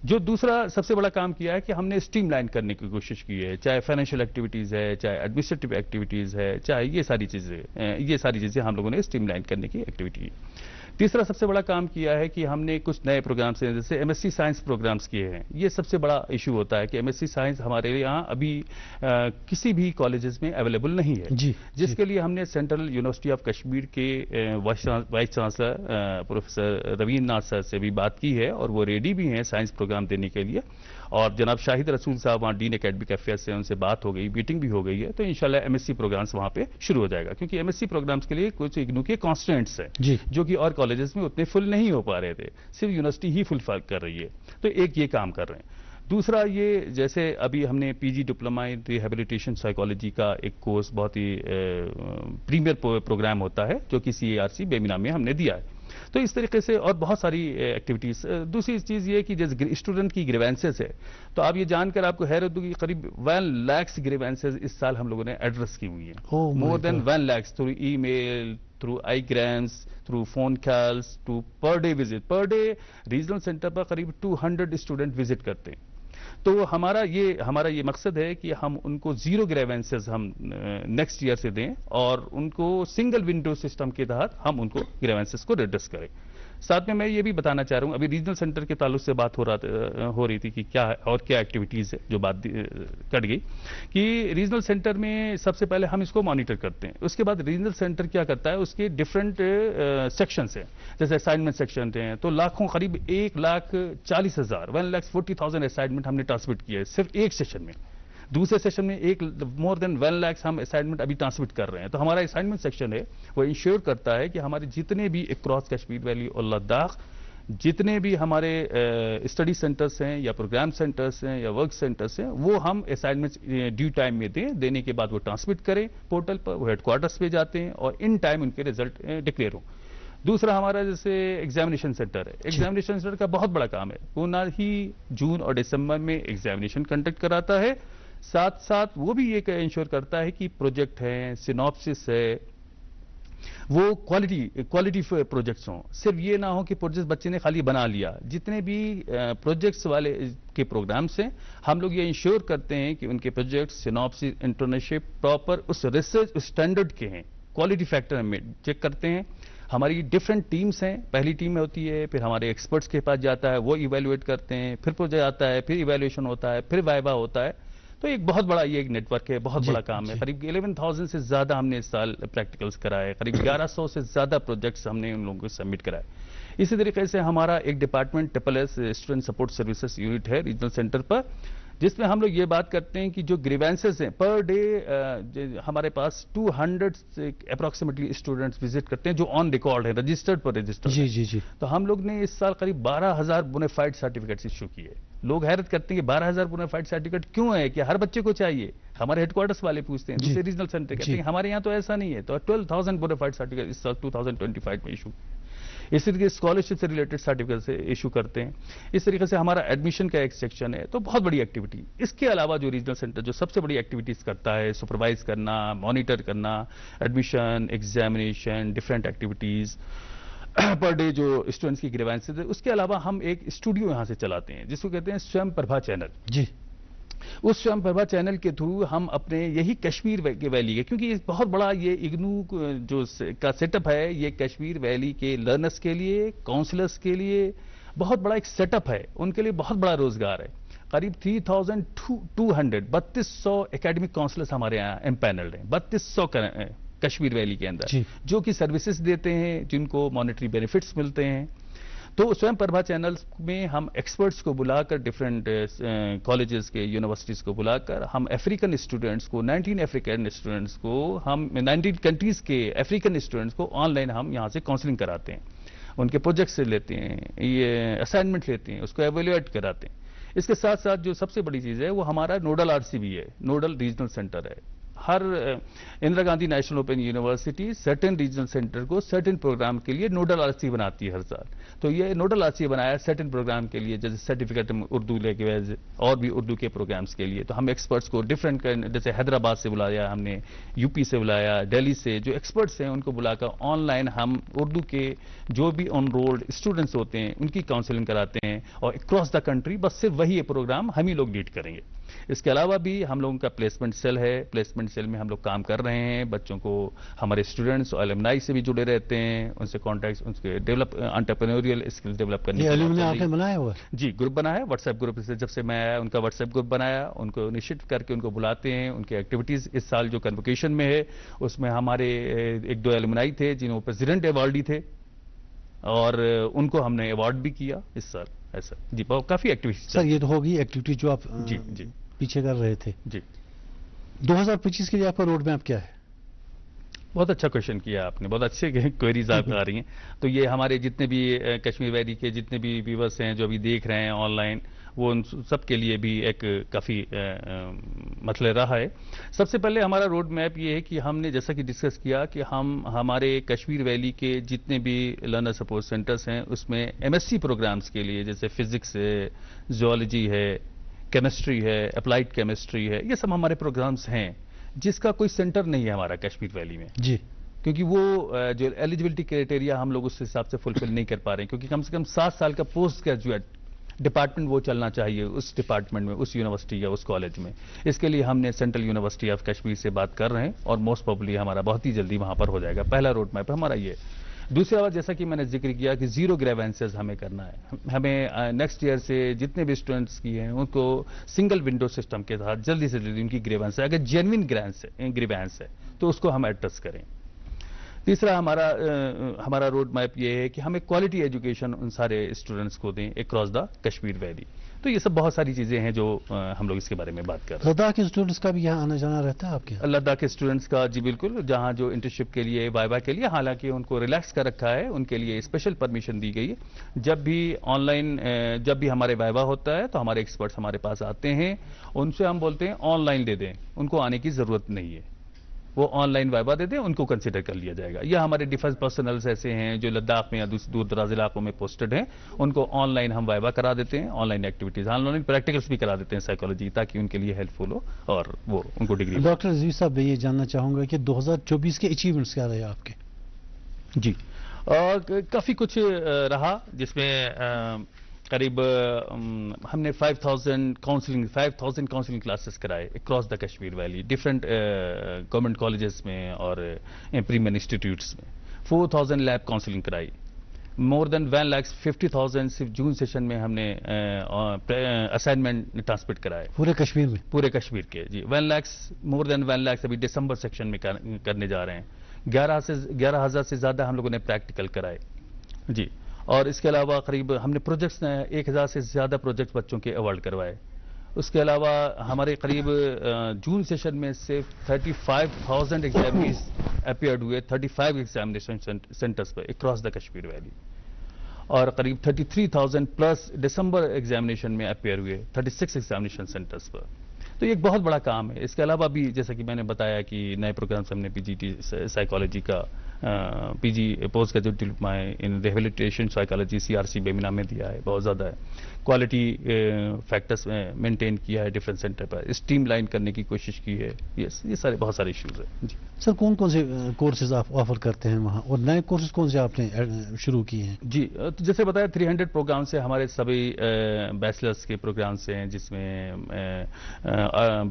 جو دوسرا سب سے بڑا کام کیا ہے کہ ہم نے اسٹریم لائن کرنے کی کوشش کی ہے, چاہے فائنینشیل ایکٹیویٹیز ہے, چاہے ایڈمنسٹریٹو ایکٹیویٹیز ہے, چاہے یہ ساری چیزیں ہم لوگوں نے اسٹریم لائن کرنے کی ایکٹیویٹی ہے. تیسرا سب سے بڑا کام کیا ہے کہ ہم نے کچھ نئے پروگرامس ہیں, جیسے M S C science programmes کیے ہیں. یہ سب سے بڑا ایشو ہوتا ہے کہ ایم ایس سی سائنس ہمارے یہاں ابھی کسی بھی کالجز میں اویلیبل نہیں ہے, جس کے لیے ہم نے سینٹرل یونیورسٹی آف کشمیر کے وائس چانسلر پروفیسر روین ناتھ سر سے بھی بات کی ہے, اور وہ ریڈی بھی ہیں سائنس پروگرام دینے کے لیے. اور جناب شاہد رسول صاحب وہاں ڈین اکیڈمک افیئرس سے ان سے بات ہو گئی, میٹنگ بھی ہو گئی ہے, تو انشاءاللہ ایم ایس سی پروگرامس وہاں پہ شروع ہو جائے گا. کیونکہ ایم ایس سی پروگرامس کے لیے کچھ اگنو کے کانسٹینٹس ہیں جو کہ اور کالجز میں اتنے فل نہیں ہو پا رہے تھے, صرف یونیورسٹی ہی فل کر رہی ہے. تو ایک یہ کام کر رہے ہیں. دوسرا یہ جیسے ابھی ہم نے پی G diploma in rehabilitation psychology کا ایک کورس بہت ہی پریمیئر پروگرام ہوتا ہے جو کہ سی اے آر سی بیمینا میں ہم نے دیا ہے. تو اس طریقے سے اور بہت ساری ایکٹیویٹیز. دوسری چیز یہ کہ جیسے اسٹوڈنٹ کی گریوینسز ہے, تو آپ یہ جان کر آپ کو حیرت ہوگی قریب 1 lakhs گریوینسز اس سال ہم لوگوں نے ایڈریس کی ہوئی ہیں. More than 1 lakhs through email, through Instagrams, through phone calls, two per day visit. Per day regional centre پر قریب 200 اسٹوڈنٹ وزٹ کرتے ہیں. تو ہمارا یہ مقصد ہے کہ ہم ان کو 0 گریوینسز ہم نیکسٹ ایئر سے دیں, اور ان کو سنگل ونڈو سسٹم کے تحت ہم ان کو گریوینسز کو ریڈریس کریں. ساتھ میں یہ بھی بتانا چاہ رہا ہوں, ابھی ریجنل سینٹر کے تعلق سے بات ہو رہی تھی کہ کیا اور کیا ایکٹیویٹیز ہے, جو بات کٹ گئی کہ ریجنل سینٹر میں سب سے پہلے ہم اس کو مانیٹر کرتے ہیں. اس کے بعد ریجنل سینٹر کیا کرتا ہے, اس کے ڈفرنٹ سیکشنز ہیں, جیسے اسائنمنٹ سیکشن ہیں, تو لاکھوں قریب 1,40,000 1,40,000 اسائنمنٹ ہم نے ٹرانسمٹ کیا ہے صرف ایک سیشن میں. دوسرے سیشن میں مور دین 1 lakhs ہم اسائنمنٹ ابھی ٹرانسمٹ کر رہے ہیں. تو ہمارا اسائنمنٹ سیکشن ہے وہ انشور کرتا ہے کہ ہمارے جتنے بھی اکراس کشمیر ویلی اور لداخ جتنے بھی ہمارے اسٹڈی سینٹرز ہیں یا پروگرام سینٹرز ہیں یا ورک سینٹرز ہیں, وہ ہم اسائنمنٹ ڈیو ٹائم میں دیں. دینے کے بعد وہ ٹرانسمٹ کریں پورٹل پر, وہ ہیڈ کوارٹرز پہ جاتے ہیں اور ان ٹائم ان کے ریزلٹ ڈکلیئر ہوں. دوسرا ہمارا جیسے ایگزامینیشن سینٹر ہے. ایگزامینیشن سینٹر کا بہت بڑا کام ہے, وہ نہ ہی جون اور دسمبر میں ایگزامینیشن کنڈکٹ کراتا ہے, ساتھ ساتھ وہ بھی یہ انشور کرتا ہے کہ پروجیکٹ ہیں, سینوپسس ہے, وہ کوالٹی پروجیکٹس ہوں. صرف یہ نہ ہو کہ پروجیکٹ بچے نے خالی بنا لیا. جتنے بھی پروجیکٹس والے کے پروگرامس ہیں, ہم لوگ یہ انشور کرتے ہیں کہ ان کے پروجیکٹ سینوپسس, انٹرنشپ پراپر اس ریسرچ اسٹینڈرڈ کے ہیں. کوالٹی فیکٹر ہم چیک کرتے ہیں. ہماری ڈفرنٹ ٹیمز ہیں, پہلی ٹیم میں ہوتی ہے, پھر ہمارے ایکسپرٹس کے پاس جاتا ہے, وہ ایویلویٹ کرتے ہیں, پھر پروجیکٹ آتا ہے, پھر ایویلویشن ہوتا ہے, پھر وائبا ہوتا ہے. تو ایک بہت بڑا یہ ایک نیٹ ورک ہے, بہت بڑا کام ہے. قریب 11,000 سے زیادہ ہم نے اس سال پریکٹیکلز کرائے, قریب 1100 سے زیادہ پروجیکٹس ہم نے ان لوگوں کو سبمٹ کرائے. اسی طریقے سے ہمارا ایک department SSS student support services unit ہے ریجنل سینٹر پر, جس میں ہم لوگ یہ بات کرتے ہیں کہ جو گریوینسز ہیں پر ڈے ہمارے پاس 200 اپروکسیمیٹلی اسٹوڈنٹس وزٹ کرتے ہیں جو آن ریکارڈ ہیں, رجسٹرڈ پر رجسٹرڈ. جی. تو ہم لوگ نے اس سال قریب 12,000 بونافائڈ سرٹیفکیٹس ایشو کیے. لوگ حیرت کرتے ہیں کہ 12,000 بونافائڈ سرٹیفکیٹ کیوں ہے, کہ ہر بچے کو چاہیے. ہمارے ہیڈ کوارٹرز والے پوچھتے ہیں, دوسرے ریجنل سینٹر کہتے ہیں ہمارے یہاں تو ایسا نہیں ہے. تو 12,000 بونافائڈ سرٹیفکیٹ اس سال 2025 میں ایشو. اس طریقے سے اسکالرشپ سے ریلیٹڈ سرٹیفکیٹ سے ایشو کرتے ہیں. اس طریقے سے ہمارا ایڈمیشن کا ایک سیکشن ہے. تو بہت بڑی ایکٹیویٹی. اس کے علاوہ جو ریجنل سینٹر جو سب سے بڑی ایکٹیویٹیز کرتا ہے, سپروائز کرنا, مانیٹر کرنا, admission, examination, different activities per day جو اسٹوڈنٹس کی گریوینسز ہے. اس کے علاوہ ہم ایک اسٹوڈیو یہاں سے چلاتے ہیں جس کو کہتے ہیں سویم پربھا چینل. جی. اس سویم پربھا چینل کے تھرو ہم اپنے یہی کشمیر ویلی کے, کیونکہ بہت بڑا یہ اگنو جو کا سیٹ اپ ہے, یہ کشمیر ویلی کے لرنرز کے لیے, کاؤنسلرز کے لیے بہت بڑا ایک سیٹ اپ ہے. ان کے لیے بہت بڑا روزگار ہے. قریب 3,200 3200 اکیڈمک کاؤنسلرز ہمارے یہاں امپینلڈ ہیں. 3200 کشمیر ویلی کے اندر جی. جو کہ سروسز دیتے ہیں جن کو مانیٹری بینیفٹس ملتے ہیں. تو سویم پربھا چینلز میں ہم ایکسپرٹس کو بلا کر ڈفرینٹ کالجز کے یونیورسٹیز کو بلا کر ہم افریقن اسٹوڈنٹس کو 19 افریقن اسٹوڈنٹس کو ہم 19 کنٹریز کے افریقن اسٹوڈنٹس کو آن لائن ہم یہاں سے کاؤنسلنگ کراتے ہیں, ان کے پروجیکٹ سے لیتے ہیں, یہ اسائنمنٹ لیتے ہیں, اس کو ایویلویٹ کراتے ہیں. اس کے ساتھ ساتھ جو سب سے بڑی چیز ہے وہ ہمارا نوڈل آر سی بھی ہے, نوڈل ریجنل سینٹر ہے. ہر Indira Gandhi national open university certain regional centre کو سرٹن پروگرام کے لیے نوڈل آر سی بناتی ہے ہر سال. تو یہ نوڈل آر سی بنایا سرٹن پروگرام کے لیے, جیسے سرٹیفکیٹ اردو لے کے اور بھی اردو کے پروگرامز کے لیے. تو ہم ایکسپرٹس کو ڈفرینٹ جیسے حیدرآباد سے بلایا, ہم نے یو پی سے بلایا, دہلی سے جو ایکسپرٹس ہیں ان کو بلا کر آن لائن ہم اردو کے جو بھی آن رولڈ اسٹوڈنٹس ہوتے ہیں ان کی کاؤنسلنگ کراتے ہیں, اور اکراس دا کنٹری بس صرف وہی یہ پروگرام ہم ہی لوگ لیڈ کریں گے. اس کے علاوہ بھی ہم لوگوں کا پلیسمنٹ سیل ہے, پلیسمنٹ سیل میں ہم لوگ کام کر رہے ہیں. بچوں کو ہمارے اسٹوڈنٹس اور الومنائی سے بھی جڑے رہتے ہیں, ان سے کانٹیکٹس, ان کے ڈیولپ انٹرپرینوریل اسکل ڈیولپ کرنے یہ الومنائی آپ نے بنایا ہوا ہے؟ جی, گروپ بنا ہے, واٹس ایپ گروپ سے جب سے میں آیا ان کا واٹس ایپ گروپ بنایا, ان کو انیشیٹ کر کے ان کو بلاتے ہیں. ان کے ایکٹیویٹیز اس سال جو کنووکیشن میں ہے اس میں ہمارے 1-2 الومنائی تھے جنہوں پریزیڈنٹ ایوارڈی تھے, اور ان کو ہم نے ایوارڈ بھی کیا اس سال. ایسا جی کافی ایکٹیویٹیز. سر یہ تو ہوگی ایکٹیویٹی جو آپ جی جی پیچھے کر رہے تھے. جی 2025 کے لیے آپ کا روڈ میپ کیا ہے؟ بہت اچھا کوشچن کیا آپ نے, بہت اچھے کوئریز آپ آ رہی ہیں. تو یہ ہمارے جتنے بھی کشمیر ویلی کے جتنے بھی ویورس ہیں جو ابھی دیکھ رہے ہیں آن لائن, وہ ان سب کے لیے بھی ایک کافی مسئلہ رہا ہے. سب سے پہلے ہمارا روڈ میپ یہ ہے کہ ہم نے جیسا کہ ڈسکس کیا کہ ہم ہمارے کشمیر ویلی کے جتنے بھی لرنر سپورٹ سینٹرز ہیں اس میں ایم ایس سی پروگرامز کے لیے جیسے فزکس ہے, زوالوجی ہے, کیمسٹری ہے, اپلائیڈ کیمسٹری ہے, یہ سب ہمارے پروگرامز ہیں جس کا کوئی سینٹر نہیں ہے ہمارا کشمیر ویلی میں. جی, کیونکہ وہ جو ایلیجبلٹی کرائٹیریا ہم لوگ اس حساب سے فلفل نہیں کر پا رہے ہیں, کیونکہ کم سے کم 7 سال کا پوسٹ گریجویٹ ڈپارٹمنٹ وہ چلنا چاہیے اس ڈپارٹمنٹ میں, اس یونیورسٹی یا اس کالج میں. اس کے لیے ہم نے سینٹرل یونیورسٹی آف کشمیر سے بات کر رہے ہیں, اور موسٹ پروبلی ہمارا بہت ہی جلدی وہاں پر ہو جائے گا. پہلا روڈ میپ ہمارا یہ. دوسری بات جیسا کہ میں نے ذکر کیا کہ زیرو گریوینسز ہمیں کرنا ہے. ہمیں نیکسٹ ایئر سے جتنے بھی اسٹوڈنٹس کی ہیں ان کو سنگل ونڈو سسٹم کے ساتھ جلدی سے جلدی ان کی گریوینس ہے, اگر جینوئن گریوینس ہے تو اس کو ہم ایڈریس کریں. تیسرا ہمارا روڈ میپ یہ ہے کہ ہمیں کوالٹی ایجوکیشن ان سارے اسٹوڈنٹس کو دیں اکراس دا کشمیر ویلی. تو یہ سب بہت ساری چیزیں ہیں جو ہم لوگ اس کے بارے میں بات کر رہے ہیں. لداخ کے اسٹوڈنٹس کا بھی یہاں آنا جانا رہتا ہے آپ کے؟ لداخ کے اسٹوڈنٹس کا جی بالکل, جہاں جو انٹرنشپ کے لیے وائوا کے لیے حالانکہ ان کو ریلیکس کر رکھا ہے, ان کے لیے اسپیشل پرمیشن دی گئی ہے. جب بھی آن لائن جب بھی ہمارے وائوا ہوتا ہے تو ہمارے ایکسپرٹس ہمارے پاس آتے ہیں, ان سے ہم بولتے ہیں آن لائن دے دیں, ان کو آنے کی ضرورت نہیں ہے, وہ آن لائن وائبا دے دیں, ان کو کنسیڈر کر لیا جائے گا. یا ہمارے ڈیفنس پرسنلز ایسے ہیں جو لداخ میں یا دور دراز علاقوں میں پوسٹڈ ہیں, ان کو آن لائن ہم وائبا کرا دیتے ہیں, on line activities, on line practicals بھی کرا دیتے ہیں سائیکالوجی, تاکہ ان کے لیے ہیلپ فل ہو اور وہ ان کو ڈگری. ڈاکٹر عزیز صاحب میں یہ جاننا چاہوں گا کہ 2024 کے اچیومنٹس کیا رہے آپ کے؟ جی کافی کچھ رہا, جس میں قریب ہم نے 5000 کاؤنسلنگ کلاسز کرائے across the Kashmir valley, different government colleges میں اور پریمین انسٹیٹیوٹس میں. 4000 لیب کاؤنسلنگ کرائی. مور دین 1,50,000 صرف جون سیشن میں ہم نے اسائنمنٹ ٹرانسمٹ کرائے پورے کشمیر میں؟ پورے کشمیر کے جی. 1 لاکھ مور دین 1 لاکھ ابھی دسمبر سیکشن میں کرنے جا رہے ہیں. 11,000 سے زیادہ ہم لوگوں نے پریکٹیکل کرائے جی. اور اس کے علاوہ قریب ہم نے پروجیکٹس 1,000 سے زیادہ پروجیکٹ بچوں کے ایوارڈ کروائے. اس کے علاوہ ہمارے قریب جون سیشن میں صرف 35,000 ایگزامینیز اپیئرڈ ہوئے 35 examination centres per across the Kashmir valley, اور قریب 33,000 پلس دسمبر ایگزامینیشن میں اپیئر ہوئے 36 ایگزامینیشن سینٹرز پر. تو یہ ایک بہت بڑا کام ہے. اس کے علاوہ بھی جیسا کہ میں نے بتایا کہ نئے پروگرامس ہم نے پی جی ٹی سائیکالوجی کا P G post graduate diploma in rehabilitation psychology CRC Bemina میں دیا ہے, بہت زیادہ ہے. کوالٹی فیکٹرز مینٹین کیا ہے ڈفرینٹ سینٹر پر, اسٹریم لائن کرنے کی کوشش کی ہے. یہ سارے بہت سارے ایشوز ہیں جی. سر کون کون سے کورسز آپ آفر کرتے ہیں وہاں, اور نئے کورسز کون سے آپ نے شروع کیے ہیں؟ جی جیسے بتایا 300 پروگرامس ہیں ہمارے, سبھی بیچلرس کے پروگرامس ہیں, جس میں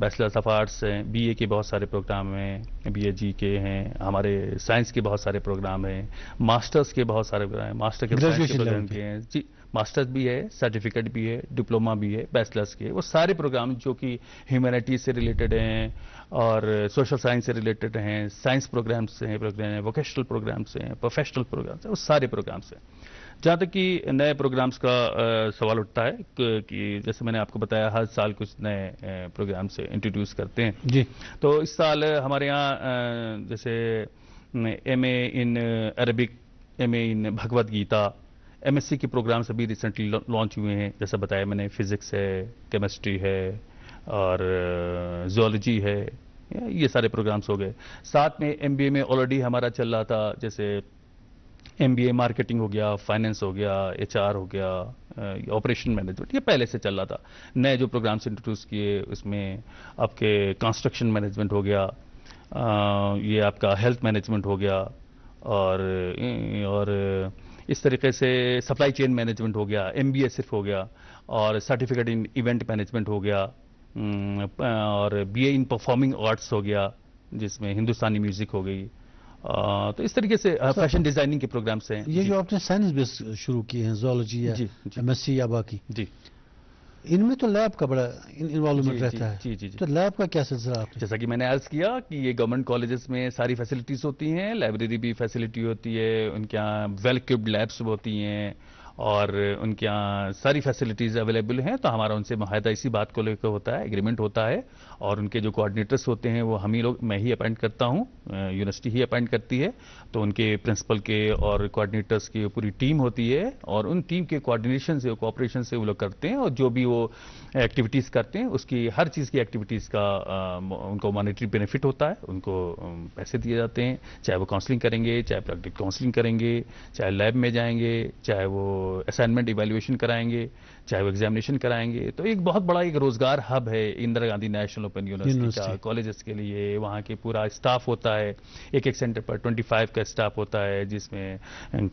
بیچلرس آف آرٹس ہیں, BA کے بہت سارے پروگرام ہیں, BA کے ہیں, ہمارے سائنس کے بہت سارے پروگرام ہیں, ماسٹرز کے بہت سارے پروگرام ہیں, ماسٹر کے سائنس کے پروگرام کے ہیں جی. ماسٹرز بھی ہے, سرٹیفکیٹ بھی ہے, ڈپلوما بھی ہے, بیچلرس کے, وہ سارے پروگرام جو کہ ہیومینٹیز سے ریلیٹڈ ہیں اور سوشل سائنس سے ریلیٹڈ ہیں, سائنس پروگرامس ہیں, ووکیشنل پروگرامس ہیں, پروفیشنل پروگرامس ہیں, وہ سارے پروگرامس ہیں. جہاں تک کہ نئے پروگرامس کا سوال اٹھتا ہے کہ جیسے میں نے آپ کو بتایا ہر سال کچھ نئے پروگرامس انٹروڈیوس کرتے ہیں. جی. تو اس سال ہمارے یہاں جیسے M A in Arabic, M A in Bhagavad Gita, M S C کے پروگرامس ابھی ریسنٹلی لانچ ہوئے ہیں. جیسا بتایا میں نے, فزکس ہے, کیمسٹری ہے اور زولوجی ہے, یہ سارے پروگرامس ہو گئے. ساتھ میں ایم بی اے میں آلریڈی ہمارا چل رہا تھا, جیسے ایم بی اے مارکیٹنگ ہو گیا, فائنینس ہو گیا, ایچ آر ہو گیا, آپریشن مینجمنٹ, یہ پہلے سے چل رہا تھا. نئے جو پروگرامس انٹروڈیوس کیے اس میں آپ کے کنسٹرکشن مینجمنٹ ہو گیا, یہ آپ کا ہیلتھ مینجمنٹ ہو گیا, اور اس طریقے سے سپلائی چین مینجمنٹ ہو گیا, ایم بی اے صرف ہو گیا, اور سرٹیفکیٹ ان ایونٹ مینجمنٹ ہو گیا, اور B A in performing arts ہو گیا جس میں ہندوستانی میوزک ہو گئی. تو اس طریقے سے فیشن ڈیزائننگ کے پروگرامس ہیں. یہ جو آپ نے سائنس بیس شروع کیے ہیں, زولوجی یا ایم ایس سی یا باقی, جی, ان میں تو لیب کا بڑا انوالومنٹ رہتا ہے. جی جی جی. تو لیب کا کیا سلسلہ آپ نے؟ جیسا کہ میں نے عرض کیا کہ یہ گورنمنٹ کالجز میں ساری فیسلٹیز ہوتی ہیں, لائبریری بھی فیسلٹی ہوتی ہے, ان کے یہاں ویل اکوپڈ لیبس ہوتی ہیں, اور ان کے یہاں ساری فیسلٹیز اویلیبل ہیں. تو ہمارا ان سے معاہدہ اسی بات کو لے کر ہوتا ہے, ایگریمنٹ ہوتا ہے, اور ان کے جو کوآرڈینیٹرس ہوتے ہیں وہ ہم ہی لوگ, میں ہی اپائنٹ کرتا ہوں, یونیورسٹی ہی اپائنٹ کرتی ہے. تو ان کے پرنسپل کے اور کوآرڈینیٹرس کی پوری ٹیم ہوتی ہے, اور ان ٹیم کے کوآرڈینیشن سے, کوآپریشن سے وہ لوگ کرتے ہیں, اور جو بھی وہ ایکٹیویٹیز کرتے ہیں اس کی ہر چیز کی ایکٹیویٹیز کا ان کو مانیٹری بینیفٹ ہوتا ہے, ان کو پیسے دیے جاتے ہیں, چاہے وہ کاؤنسلنگ کریں گے, چاہے پریکٹیکل کاؤنسلنگ کریں گے, چاہے لیب میں جائیں گے, چاہے وہ اسائنمنٹ ایویلویشن کرائیں گے, چاہے وہ ایگزامینیشن کرائیں گے. تو ایک بہت بڑا ایک روزگار ہب ہے Indira Gandhi national open university کا کالجز کے لیے. وہاں کے پورا اسٹاف ہوتا ہے, ایک سینٹر پر 25 کا اسٹاف ہوتا ہے, جس میں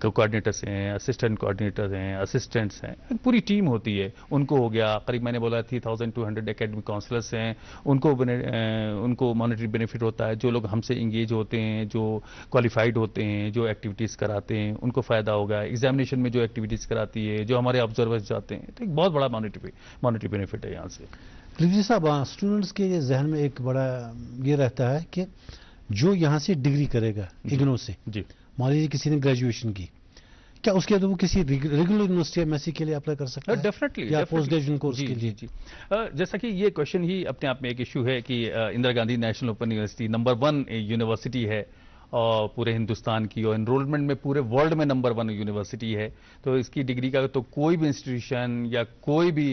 کوآرڈینیٹرس ہیں, اسسٹنٹ کوآرڈینیٹرز ہیں, اسسٹنٹس ہیں, پوری ٹیم ہوتی ہے. ان کو ہو گیا قریب میں نے بولا 3200 اکیڈمک کاؤنسلرس ہیں, ان کو مانیٹری بینیفٹ ہوتا ہے. جو لوگ ہم سے انگیج ہوتے ہیں, جو کوالیفائڈ ہوتے ہیں, جو ایکٹیویٹیز کراتے ہیں, ان کو فائدہ ہوگا. ایگزامینیشن میں جو ایکٹیویٹیز کراتی ہے, جو ہمارے آبزرورز جاتے ہیں, تو ایک بہت بڑا مانیٹری بینیفٹ ہے یہاں سے. رضوی صاحب, اسٹوڈنٹس کے ذہن میں ایک بڑا یہ رہتا ہے کہ جو یہاں سے ڈگری کرے گا اگنو سے, جی, مان لیجیے کسی نے گریجویشن کی, کیا اس کے بعد وہ کسی regular university M S C کے لیے اپلائی کر سکتا ہے؟ ڈیفینیٹلی, یا پوسٹ گریجویشن کورس کے لیے؟ جی. جیسا کہ یہ کوشچن ہی اپنے آپ میں ایک ایشو ہے کہ Indira Gandhi national open university number 1 university ہے اور پورے ہندوستان کی, اور انرولمنٹ میں پورے ورلڈ میں نمبر 1 یونیورسٹی ہے. تو اس کی ڈگری کا تو کوئی بھی انسٹیٹیوشن یا کوئی بھی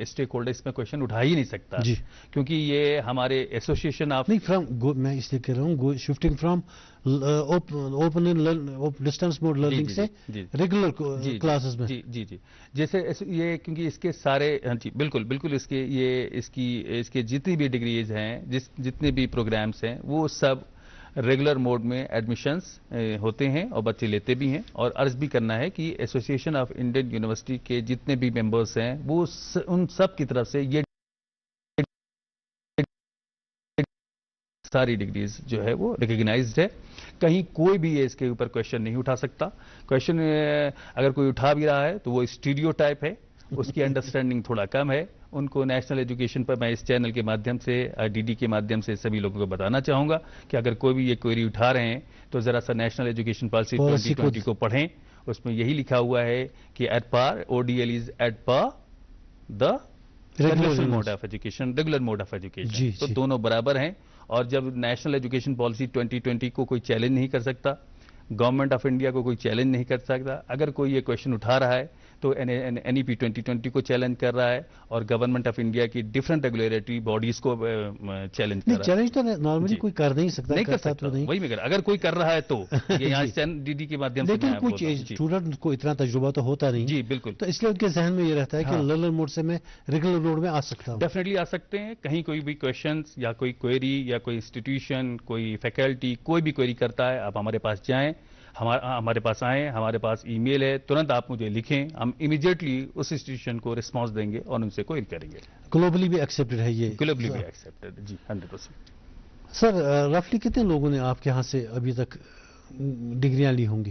اسٹیک ہولڈر اس میں کوشچن اٹھا ہی نہیں سکتا. جی, کیونکہ یہ ہمارے ایسوسیشن آف, نہیں, میں اس لیے کہہ رہا ہوں shifting from open distance mode learning سے ریگولر کلاسز میں. جی, جیسے یہ کیونکہ اس کے سارے, جی بالکل, اس کے جتنی بھی ڈگریز ہیں, جتنے بھی پروگرامس ہیں, وہ سب ریگولر موڈ میں ایڈمیشنز ہوتے ہیں اور بچے لیتے بھی ہیں. اور عرض بھی کرنا ہے کہ ایسوسیشن آف انڈین یونیورسٹی کے جتنے بھی ممبرس ہیں وہ ان سب کی طرف سے یہ ساری ڈگریز جو ہے وہ ریکگنائزڈ ہے. کہیں کوئی بھی اس کے اوپر کوشچن نہیں اٹھا سکتا. کوشچن اگر کوئی اٹھا بھی رہا ہے تو وہ اسٹیریو ٹائپ ہے, اس کی انڈرسٹینڈنگ تھوڑا کم ہے. ان کو نیشنل ایجوکیشن پر میں اس چینل کے مادھیم سے, ڈی ڈی کے مادھیم سے سبھی لوگوں کو بتانا چاہوں گا کہ اگر کوئی بھی یہ کوئری اٹھا رہے ہیں تو ذرا سا نیشنل ایجوکیشن پالیسی 2020 کو پڑھیں. اس میں یہی لکھا ہوا ہے کہ at par ODL is at par the regular mode of education, regular mode of education. تو دونوں برابر ہیں. اور جب نیشنل ایجوکیشن پالیسی 2020 کو کوئی چیلنج نہیں کر سکتا, گورنمنٹ آف انڈیا کو کوئی چیلنج نہیں کر سکتا, اگر کوئی یہ کوشچن اٹھا رہا ہے تو NEP 2020 کو چیلنج کر رہا ہے, اور گورنمنٹ آف انڈیا کی ڈفرنٹ ریگولیٹری باڈیز کو چیلنج کر رہا ہے. چیلنج تو نارملی کوئی کر نہیں سکتا, نہیں کر سکتا, وہی میں اگر کوئی کر رہا ہے تو یہ یہاں DD کے مادھیم سے. لیکن کچھ اسٹوڈنٹ کو اتنا تجربہ تو ہوتا نہیں. جی بالکل, تو اس لیے ان کے ذہن میں یہ رہتا ہے کہ لرنر موڈ سے میں ریگولر موڈ میں آ سکتا ہوں. ڈیفینیٹلی آ سکتے ہیں. کہیں کوئی بھی کویشچنس یا کوئی کوئری یا کوئی انسٹیٹیوشن, کوئی فیکلٹی کوئی بھی کوئری کرتا ہے, آپ ہمارے پاس جائیں, ہمارے پاس آئیں, ہمارے پاس ای میل ہے, ترنت آپ مجھے لکھیں, ہم امیڈیٹلی اس انسٹیٹیوشن کو رسپانس دیں گے اور ان سے کوئری کریں گے. گلوبلی بھی ایکسیپٹڈ ہے یہ؟ گلوبلی بھی ایکسیپٹڈ, جی 100%. سر, رفلی کتنے لوگوں نے آپ کے ہاں سے ابھی تک ڈگریاں لی ہوں گی؟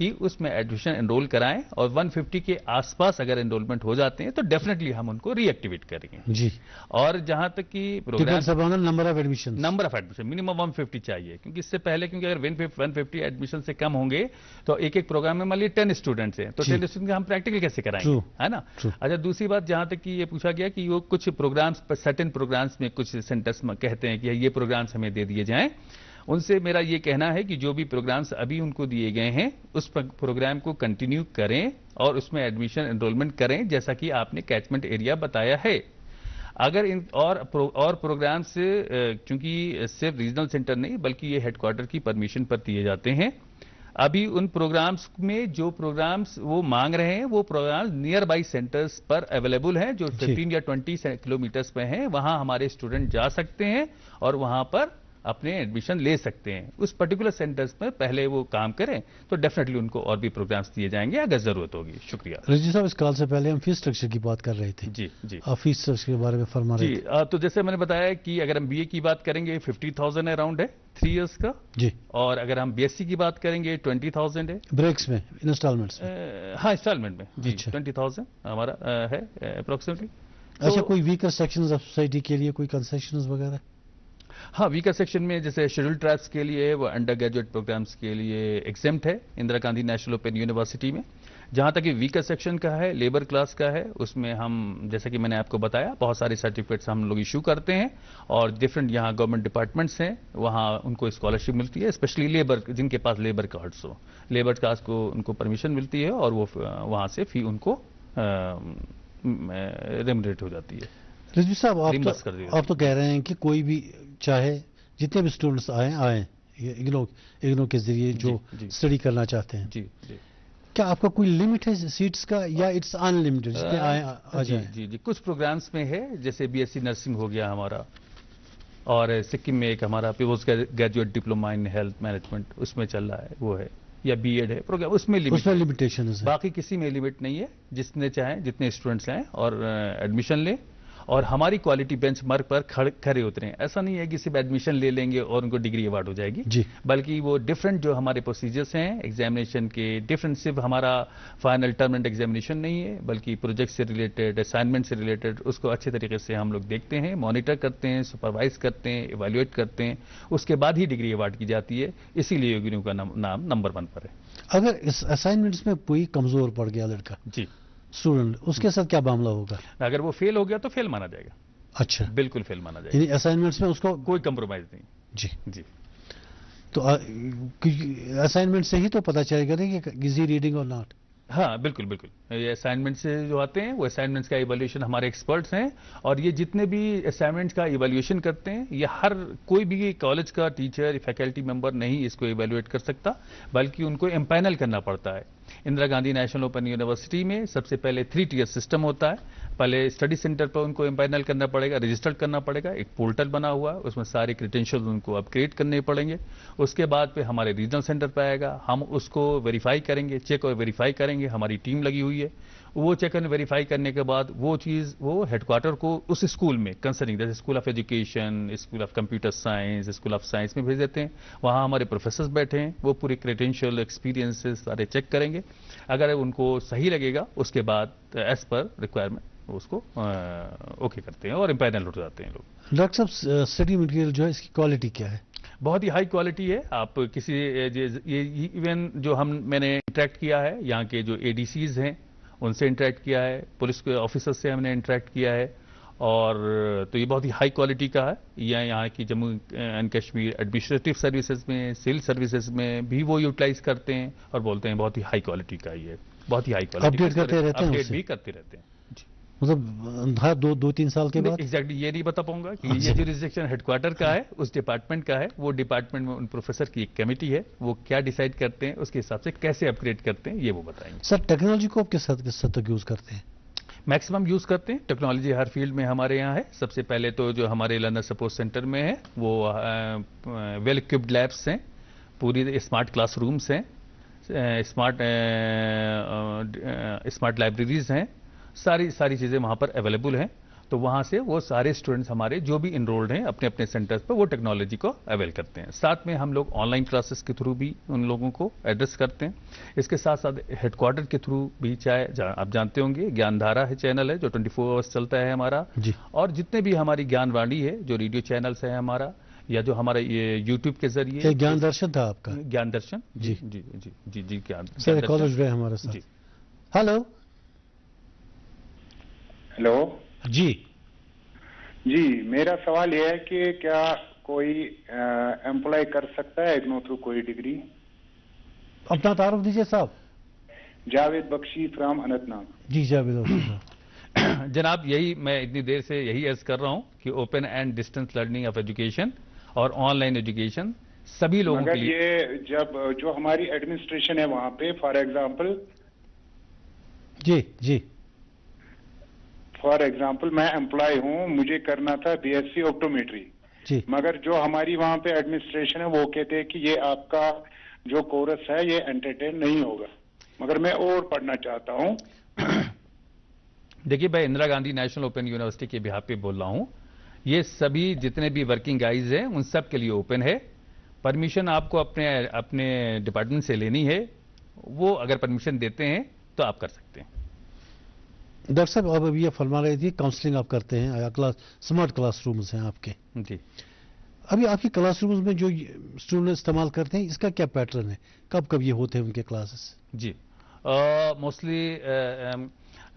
کہ اس میں ایڈمیشن انرول کرائیں اور 150 کے آس پاس اگر انرولمنٹ ہو جاتے ہیں تو ڈیفینیٹلی ہم ان کو ری ایکٹیویٹ کریں گے جی. اور جہاں تک کہ programme number of admission minimum 150 چاہیے کیونکہ اس سے پہلے کیونکہ اگر 150 ایڈمیشن سے کم ہوں گے تو ایک پروگرام میں مان لیے 10 اسٹوڈنٹس ہیں تو 10 اسٹوڈنٹ ہم پریکٹیکل کیسے کرائیں گے, ہے نا. اچھا, دوسری بات جہاں تک کہ یہ پوچھا گیا کہ وہ کچھ پروگرامس پر سرٹن پروگرامس میں کچھ سینٹرس کہتے ہیں کہ یہ پروگرامس ہمیں دے دیے جائیں, ان سے میرا یہ کہنا ہے کہ جو بھی پروگرامز ابھی ان کو دیے گئے ہیں اس پروگرام کو کنٹینیو کریں اور اس میں ایڈمیشن انرولمنٹ کریں جیسا کہ آپ نے کیچمنٹ ایریا بتایا ہے. اگر ان اور پروگرام سے چونکہ صرف ریجنل سینٹر نہیں بلکہ یہ ہیڈ کوارٹر کی پرمیشن پر دیے جاتے ہیں, ابھی ان پروگرامز میں جو پروگرامز وہ مانگ رہے ہیں وہ پروگرامز نیئر بائی سینٹرز پر اویلیبل ہیں جو 15 یا 20 کلومیٹرز پہ ہیں, وہاں ہمارے اسٹوڈنٹ جا سکتے ہیں اور وہاں پر اپنے ایڈمیشن لے سکتے ہیں. اس پرٹیکولر سینٹرز میں پہلے وہ کام کریں تو ڈیفینیٹلی ان کو اور بھی پروگرامز دیے جائیں گے اگر ضرورت ہوگی. شکریہ. رضوی صاحب, اس کال سے پہلے ہم فیس اسٹرکچر کی بات کر رہے تھے. جی جی, آپ فیس اسٹرکچر کے بارے میں فرما رہے تھے. جی, تو جیسے میں نے بتایا کہ اگر ہم بی اے کی بات کریں گے 50,000 اراؤنڈ ہے 3 ایئرس کا. جی. اور اگر ہم بی ایس سی کی بات کریں گے 20,000 ہے بریکس میں, انسٹالمنٹس میں. ہاں, انسٹالمنٹ میں. جی, 20,000 ہمارا ہے اپروکسیمیٹلی. اچھا, کوئی ویکر سیکشنز آف سوسائٹی کے لیے کوئی کنسیشنز وغیرہ؟ ہاں, ویکر سیکشن میں جیسے شیڈول ٹرائبس کے لیے وہ انڈر گریجویٹ پروگرامس کے لیے ایگزمپٹ ہے Indira Gandhi national open university میں. جہاں تک کہ ویکر سیکشن کا ہے, لیبر کلاس کا ہے, اس میں ہم جیسا کہ میں نے آپ کو بتایا بہت سارے سرٹیفکیٹس ہم لوگ ایشو کرتے ہیں اور ڈفرینٹ یہاں گورنمنٹ ڈپارٹمنٹس ہیں وہاں ان کو اسکالرشپ ملتی ہے, اسپیشلی لیبر جن کے پاس لیبر کارڈس ہو, لیبر کلاس کو ان کو پرمیشن ملتی ہے اور وہ وہاں سے فی ان کو ریمنریٹ ہو جاتی ہے. رضوی صاحب, آپ تو کہہ رہے ہیں کہ کوئی بھی چاہے جتنے بھی اسٹوڈنٹس آئیں اگنو کے ذریعے جو اسٹڈی کرنا چاہتے ہیں, جی جی, کیا آپ کا کوئی لمٹ ہے سیٹس کا یا اٹس ان لمیٹڈ جتنے آئیں آ جائیں؟ جی جی, کچھ پروگرامس میں ہے جیسے بی ایس سی نرسنگ ہو گیا ہمارا, اور سکم میں ایک ہمارا post graduate diploma in health management اس میں چل رہا ہے, وہ ہے, یا بی ایڈ ہے پروگرام, اس میں لمیٹیشن ہے. باقی کسی میں لمٹ نہیں ہے, جتنے چاہیں جتنے اسٹوڈنٹس آئیں اور ایڈمیشن لیں اور ہماری کوالٹی بینچ مارک پر کھڑے اتریں. ایسا نہیں ہے کہ صرف ایڈمیشن لے لیں گے اور ان کو ڈگری ایوارڈ ہو جائے گی, جی, بلکہ وہ ڈفرینٹ جو ہمارے پروسیجرس ہیں ایگزامینیشن کے ڈفرینٹ, صرف ہمارا فائنل ٹرم اینڈ ایگزامینیشن نہیں ہے بلکہ پروجیکٹ سے ریلیٹڈ, اسائنمنٹ سے ریلیٹڈ, اس کو اچھے طریقے سے ہم لوگ دیکھتے ہیں, مانیٹر کرتے ہیں, سپروائز کرتے ہیں, ایویلویٹ کرتے ہیں, اس کے بعد ہی ڈگری ایوارڈ کی جاتی ہے. اسی لیے یوگینو کا نام نمبر 1 پر ہے. اگر اس اسائنمنٹس میں کوئی کمزور پڑ گیا لڑکا, جی, اسٹوڈنٹ, اس کے ساتھ کیا معاملہ ہوگا؟ اگر وہ فیل ہو گیا تو فیل مانا جائے گا. اچھا, بالکل فیل مانا جائے گا. یعنی اسائنمنٹس میں اس کو کوئی کمپرومائز نہیں. جی جی, تو اسائنمنٹ سے ہی تو پتہ چلے گا نہیں کہ ایزی ریڈنگ اور ناٹ. ہاں بالکل بالکل, یہ اسائنمنٹ سے جو آتے ہیں وہ اسائنمنٹس کا ایویلیوشن ہمارے ایکسپرٹس ہیں, اور یہ جتنے بھی اسائنمنٹس کا ایویلیوشن کرتے ہیں یہ ہر کوئی بھی کالج کا ٹیچر فیکلٹی ممبر نہیں اس کو ایویلویٹ کر سکتا, بلکہ ان کو امپینل کرنا پڑتا ہے. Indira Gandhi national open university میں سب سے پہلے 3 ٹیئر سسٹم ہوتا ہے. پہلے اسٹڈی سینٹر پر ان کو امپینل کرنا پڑے گا, رجسٹر کرنا پڑے گا, ایک پورٹل بنا ہوا ہے اس میں سارے کریڈینشیلز ان کو اپگریڈ کرنے پڑیں گے. اس کے بعد پہ ہمارے ریجنل سینٹر پہ آئے گا, ہم اس کو ویریفائی کریں گے, چیک اور ویریفائی کریں گے, ہماری ٹیم لگی ہوئی ہے. وہ چیک اینڈ ویریفائی کرنے کے بعد وہ چیز وہ ہیڈ کوارٹر کو اس اسکول میں کنسرننگ جیسے school of education, school of computer science, school of science میں بھیج دیتے ہیں. وہاں ہمارے پروفیسرز بیٹھے ہیں, وہ پورے کریڈینشیل ایکسپیرینسز سارے چیک کریں گے. اگر ان کو صحیح لگے گا اس کے بعد ایز پر ریکوائرمنٹ اس کو اوکے کرتے ہیں اور امپینل ہو جاتے ہیں لوگ. ڈاکٹر صاحب, اسٹڈی مٹیریل جو ہے اس کی کوالٹی کیا ہے؟ بہت ہی ہائی کوالٹی ہے. آپ کسی ایون جو میں نے انٹریکٹ کیا ہے یہاں کے جو اے ڈی سیز ہیں ان سے انٹریکٹ کیا ہے, پولیس کے آفیسر سے ہم نے انٹریکٹ کیا ہے, اور تو یہ بہت ہی ہائی کوالٹی کا ہے. یہاں کی Jammu and Kashmir administrative services میں, سول سروسز میں بھی وہ یوٹیلائز کرتے ہیں اور بولتے ہیں بہت ہی ہائی کوالٹی کا یہ, بہت ہی ہائی کوالٹی. اپڈیٹ کرتے رہتے ہیں, اپڈیٹ بھی کرتے رہتے ہیں. مطلب ہر 2-3 سال کے بعد؟ ایگزیکٹلی یہ نہیں بتا پاؤں گا کہ یہ جوریسڈکشن ہیڈ کوارٹر کا ہے, اس ڈپارٹمنٹ کا ہے. وہ ڈپارٹمنٹ میں ان پروفیسر کی ایک کمیٹی ہے, وہ کیا ڈیسائیڈ کرتے ہیں اس کے حساب سے کیسے اپ گریڈ کرتے ہیں یہ وہ بتائیں گے. سر, ٹیکنالوجی کو آپ کس حد تک یوز کرتے ہیں؟ میکسیمم یوز کرتے ہیں. ٹیکنالوجی ہر فیلڈ میں ہمارے یہاں ہے. سب سے پہلے تو جو ہمارے لرنر سپورٹ سینٹر میں ہے وہ ویل اکوپڈ لیبس ہیں, پوری اسمارٹ کلاس رومس ہیں, اسمارٹ لائبریریز ہیں, ساری چیزیں وہاں پر اویلیبل ہیں. تو وہاں سے وہ سارے اسٹوڈنٹس ہمارے جو بھی انرولڈ ہیں اپنے اپنے سینٹرز پر وہ ٹیکنالوجی کو اویل کرتے ہیں. ساتھ میں ہم لوگ آن لائن کلاسز کے تھرو بھی ان لوگوں کو ایڈریس کرتے ہیں. اس کے ساتھ ساتھ ہیڈ کوارٹر کے تھرو بھی آپ جانتے ہوں گے گیان دھارا ہے چینل ہے جو 24 آورس چلتا ہے ہمارا جی. اور جتنے بھی ہماری گیان واڑی ہے جو ریڈیو چینلز ہے ہمارا یا جو ہمارا یہ یوٹیوب کے ذریعے گیان درشن تھا آپ کا. گیان درشن جی جی جی جی جی سر کالج رہے ہمارے ساتھ. جی. ہلو ہیلو جی جی میرا سوال یہ ہے کہ کیا کوئی امپلائی کر سکتا ہے اگنو تھرو کوئی ڈگری؟ اپنا تعارف دیجیے صاحب. جاوید بخشی فرام اننت ناگ. جی جاوید صاحب. جناب یہی میں اتنی دیر سے یہی عرض کر رہا ہوں کہ open and distance learning of education اور آن لائن ایجوکیشن سبھی لوگوں کے مگر لیے. یہ جب جو ہماری ایڈمنسٹریشن ہے وہاں پہ فار ایگزامپل میں امپلائی ہوں, مجھے کرنا تھا بی ایس سی آپٹومیٹری, جی مگر جو ہماری وہاں پہ ایڈمنسٹریشن ہے وہ کہتے ہیں کہ یہ آپ کا جو کورس ہے یہ انٹرٹین نہیں ہوگا, مگر میں اور پڑھنا چاہتا ہوں. دیکھیے میں Indira Gandhi national open university کے بہاف پہ بول رہا ہوں. یہ سبھی جتنے بھی ورکنگ آئیز ہیں ان سب کے لیے اوپن ہے. پرمیشن آپ کو اپنے ڈپارٹمنٹ سے لینی ہے, وہ اگر پرمیشن دیتے ہیں تو آپ کر سکتے ہیں. ڈاکٹر صاحب اب یہ فرما رہے تھے کاؤنسلنگ آپ کرتے ہیں, سمارٹ کلاس رومز ہیں آپ کے. جی ابھی آپ کی کلاس رومز میں جو اسٹوڈنٹ استعمال کرتے ہیں اس کا کیا پیٹرن ہے, کب کب یہ ہوتے ہیں ان کے کلاسز؟ جی موسٹلی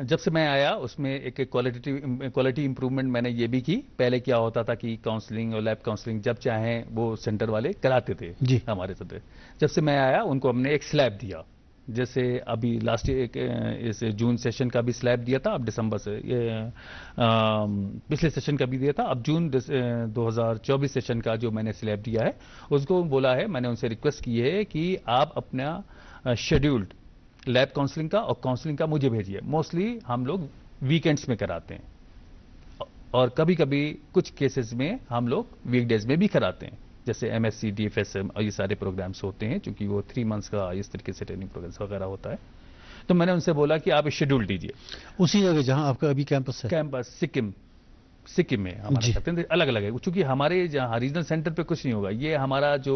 جب سے میں آیا اس میں ایک کوالٹی امپروومنٹ میں نے یہ بھی کی. پہلے کیا ہوتا تھا کہ کاؤنسلنگ اور لیب کاؤنسلنگ جب چاہیں وہ سینٹر والے کراتے تھے جی ہمارے ساتھ. جب سے میں آیا ان کو ہم نے ایک سلیب دیا, جیسے ابھی لاسٹ اس جون سیشن کا بھی سلیب دیا تھا, اب دسمبر سے پچھلے سیشن کا بھی دیا تھا, اب جون 2024 سیشن کا جو میں نے سلیب دیا ہے اس کو بولا ہے, میں نے ان سے ریکویسٹ کی ہے کہ آپ اپنا شیڈیولڈ لیب کاؤنسلنگ کا اور کاؤنسلنگ کا مجھے بھیجیے. موسٹلی ہم لوگ ویکینڈز میں کراتے ہیں اور کبھی کبھی کچھ کیسز میں ہم لوگ ویک ڈیز میں بھی کراتے ہیں, جیسے M S C D F S اور یہ سارے پروگرامس ہوتے ہیں, چونکہ وہ 3 منتھس کا اس طریقے سے ٹریننگ پروگرامس وغیرہ ہوتا ہے. تو میں نے ان سے بولا کہ آپ شیڈول دیجیے اسی جگہ جہاں آپ کا ابھی کیمپس ہے. کیمپس سکم میں ہمارا کرتے ہیں, الگ الگ ہے چونکہ ہمارے جہاں ریجنل سینٹر پہ کچھ نہیں ہوگا. یہ ہمارا جو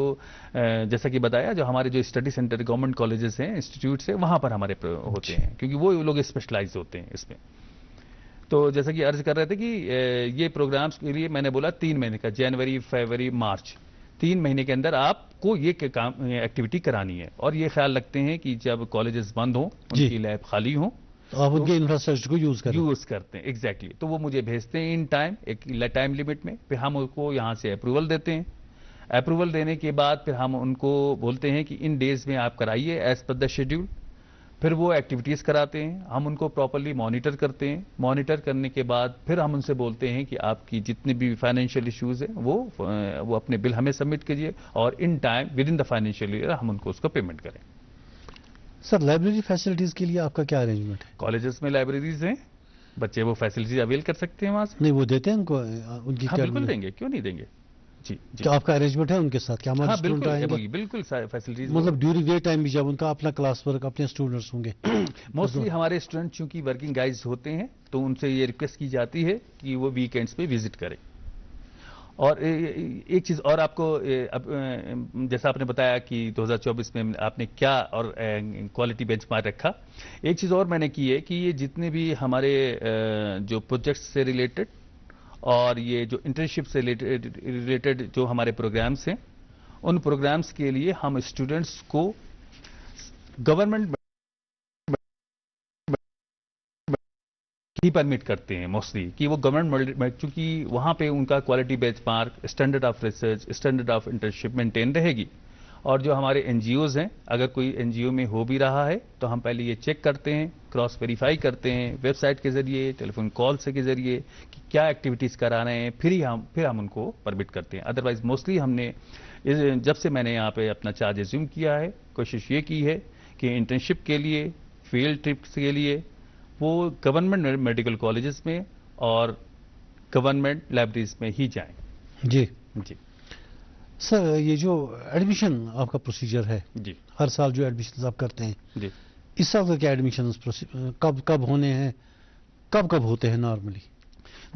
جیسا کہ بتایا جو ہمارے جو اسٹڈی سینٹر گورنمنٹ کالجز ہیں انسٹیٹیوٹس ہیں وہاں پر ہمارے ہوتے ہیں, کیونکہ وہ لوگ اسپیشلائز ہوتے ہیں اس میں. تو جیسا کہ عرض کر رہے تھے کہ یہ پروگرامز کے لیے میں نے بولا 3 مہینے کا, جنوری فروری مارچ 3 مہینے کے اندر آپ کو یہ ایکٹیویٹی کرانی ہے. اور یہ خیال رکھتے ہیں کہ جب کالجز بند ہوں ان کی لیب خالی ہوں تو آپ ان کے انفراسٹرکچر کو یوز کرتے ہیں. ایگزیکٹلی تو وہ مجھے بھیجتے ہیں ان ٹائم, ایک ٹائم لمٹ میں, پھر ہم ان کو یہاں سے اپروول دیتے ہیں. اپروول دینے کے بعد پھر ہم ان کو بولتے ہیں کہ ان ڈیز میں آپ کرائیے ایز پر دا شیڈیول. پھر وہ ایکٹیویٹیز کراتے ہیں, ہم ان کو پراپرلی مانیٹر کرتے ہیں. مانیٹر کرنے کے بعد پھر ہم ان سے بولتے ہیں کہ آپ کی جتنے بھی فائنینشیل ایشوز ہیں وہ اپنے بل ہمیں سبمٹ کیجیے اور in time within the financial year ہم ان کو اس کو پیمنٹ کریں. سر لائبریری فیسلٹیز کے لیے آپ کا کیا ارینجمنٹ ہے؟ کالجز میں لائبریریز ہیں, بچے وہ فیسلٹیز اویل کر سکتے ہیں وہاں سے. نہیں وہ دیتے ہیں ان کو, ان کی بالکل دیں گے, کیوں نہیں دیں گے. جی کیا آپ کا ارینجمنٹ ہے ان کے ساتھ؟ کیا ہمارے اسٹوڈنٹ آئیں گے؟ بالکل فیسلٹیز, مطلب ڈیورنگ ڈے ٹائم بھی جب ان کا اپنا کلاس ورک اپنے اسٹوڈنٹس ہوں گے. موسٹلی ہمارے اسٹوڈنٹ چونکہ ورکنگ گائز ہوتے ہیں تو ان سے یہ ریکویسٹ کی جاتی ہے کہ وہ ویکینڈز پہ وزٹ کریں. اور ایک چیز اور آپ کو, جیسا آپ نے بتایا کہ 2024 میں آپ نے کیا اور کوالٹی بینچ مارک رکھا, ایک چیز اور میں نے کی ہے کہ یہ جتنے بھی ہمارے جو پروجیکٹس سے ریلیٹڈ اور یہ جو انٹرنشپ سے ریلیٹڈ جو ہمارے پروگرامس ہیں ان پروگرامس کے لیے ہم اسٹوڈنٹس کو گورنمنٹ ہی پرمٹ کرتے ہیں موسٹلی, کہ وہ گورنمنٹ چونکہ وہاں پہ ان کا quality bench mark, standard of research, standard of internship maintain رہے گی. اور جو ہمارے این جی اوز ہیں, اگر کوئی این جی او میں ہو بھی رہا ہے تو ہم پہلے یہ چیک کرتے ہیں, کراس ویریفائی کرتے ہیں ویب سائٹ کے ذریعے, ٹیلی فون کال سے کے ذریعے کہ کیا ایکٹیویٹیز کرا رہے ہیں, پھر ہم ان کو پرمٹ کرتے ہیں. ادروائز موسٹلی ہم نے جب سے میں نے یہاں پہ اپنا چارج ریزیوم کیا ہے کوشش یہ کی ہے کہ انٹرنشپ کے لیے, فیلڈ ٹرپس کے لیے وہ گورنمنٹ میڈیکل کالجز میں اور گورنمنٹ لائبریریز میں ہی جائیں. جی جی سر, یہ جو ایڈمیشن آپ کا پروسیجر ہے, جی ہر سال جو ایڈمیشن آپ کرتے ہیں, جی اس سال کا کیا ایڈمیشن کب ہونے ہیں, کب ہوتے ہیں نارملی؟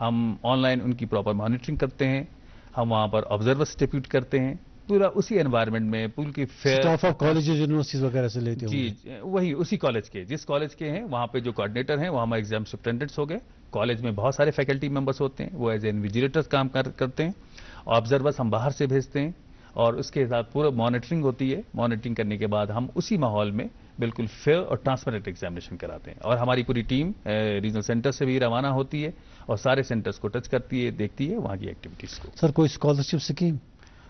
ہم آن لائن ان کی پراپر مانیٹرنگ کرتے ہیں, ہم وہاں پر آبزرورس ڈیپیوٹ کرتے ہیں, پورا اسی انوائرمنٹ میں پول کی اسٹاف آف کالجز یونیورسٹیز وغیرہ سے لیتے جی وہی اسی کالج کے, جس کالج کے ہیں وہاں پہ جو کوآرڈینیٹر ہیں وہ ہمارے ایگزام سپرنٹینڈنٹس ہو گئے. کالج میں بہت سارے فیکلٹی ممبرس ہوتے ہیں, وہ ایز این ویجیلیٹرز کام کرتے ہیں. آبزرورس ہم باہر سے بھیجتے ہیں اور اس کے ساتھ پورا مانیٹرنگ ہوتی ہے. مانیٹرنگ کرنے کے بعد ہم اسی ماحول میں بالکل فیئر اور ٹرانسپیرنٹ ایگزامینیشن کراتے ہیں. اور ہماری پوری ٹیم ریجنل سینٹر سے بھی روانہ ہوتی ہے اور سارے سینٹرز کو ٹچ کرتی ہے, دیکھتی ہے وہاں کی ایکٹیویٹیز کو. سر کوئی scholarship scheme?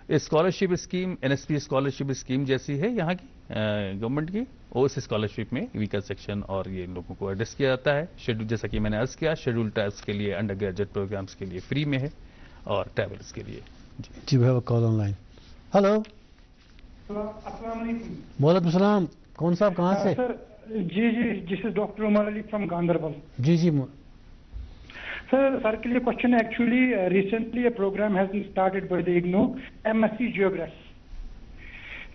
Scholarship scheme NSP scholarship scheme جیسی ہے یہاں کی گورنمنٹ کی, وہ اس اسکالرشپ میں ویکر سیکشن اور یہ لوگوں کو ایڈریس کیا جاتا ہے. شیڈول جیسا کہ میں نے عرض کیا, شیڈول ٹائپس کے لیے انڈر گریجویٹ پروگرامس کے لیے فری میں ہے اور ٹریولرس کے لیے. جی we have a call online. Hello السلام علیکم. وعلیکم السلام. کون صاحب کہاں سے؟ سر جی this is doctor Umar Ali from Ganderbal. جی سر کے لیے کوشچن ہے. Actually recently a programme has been started by the IGNOU MSc geography,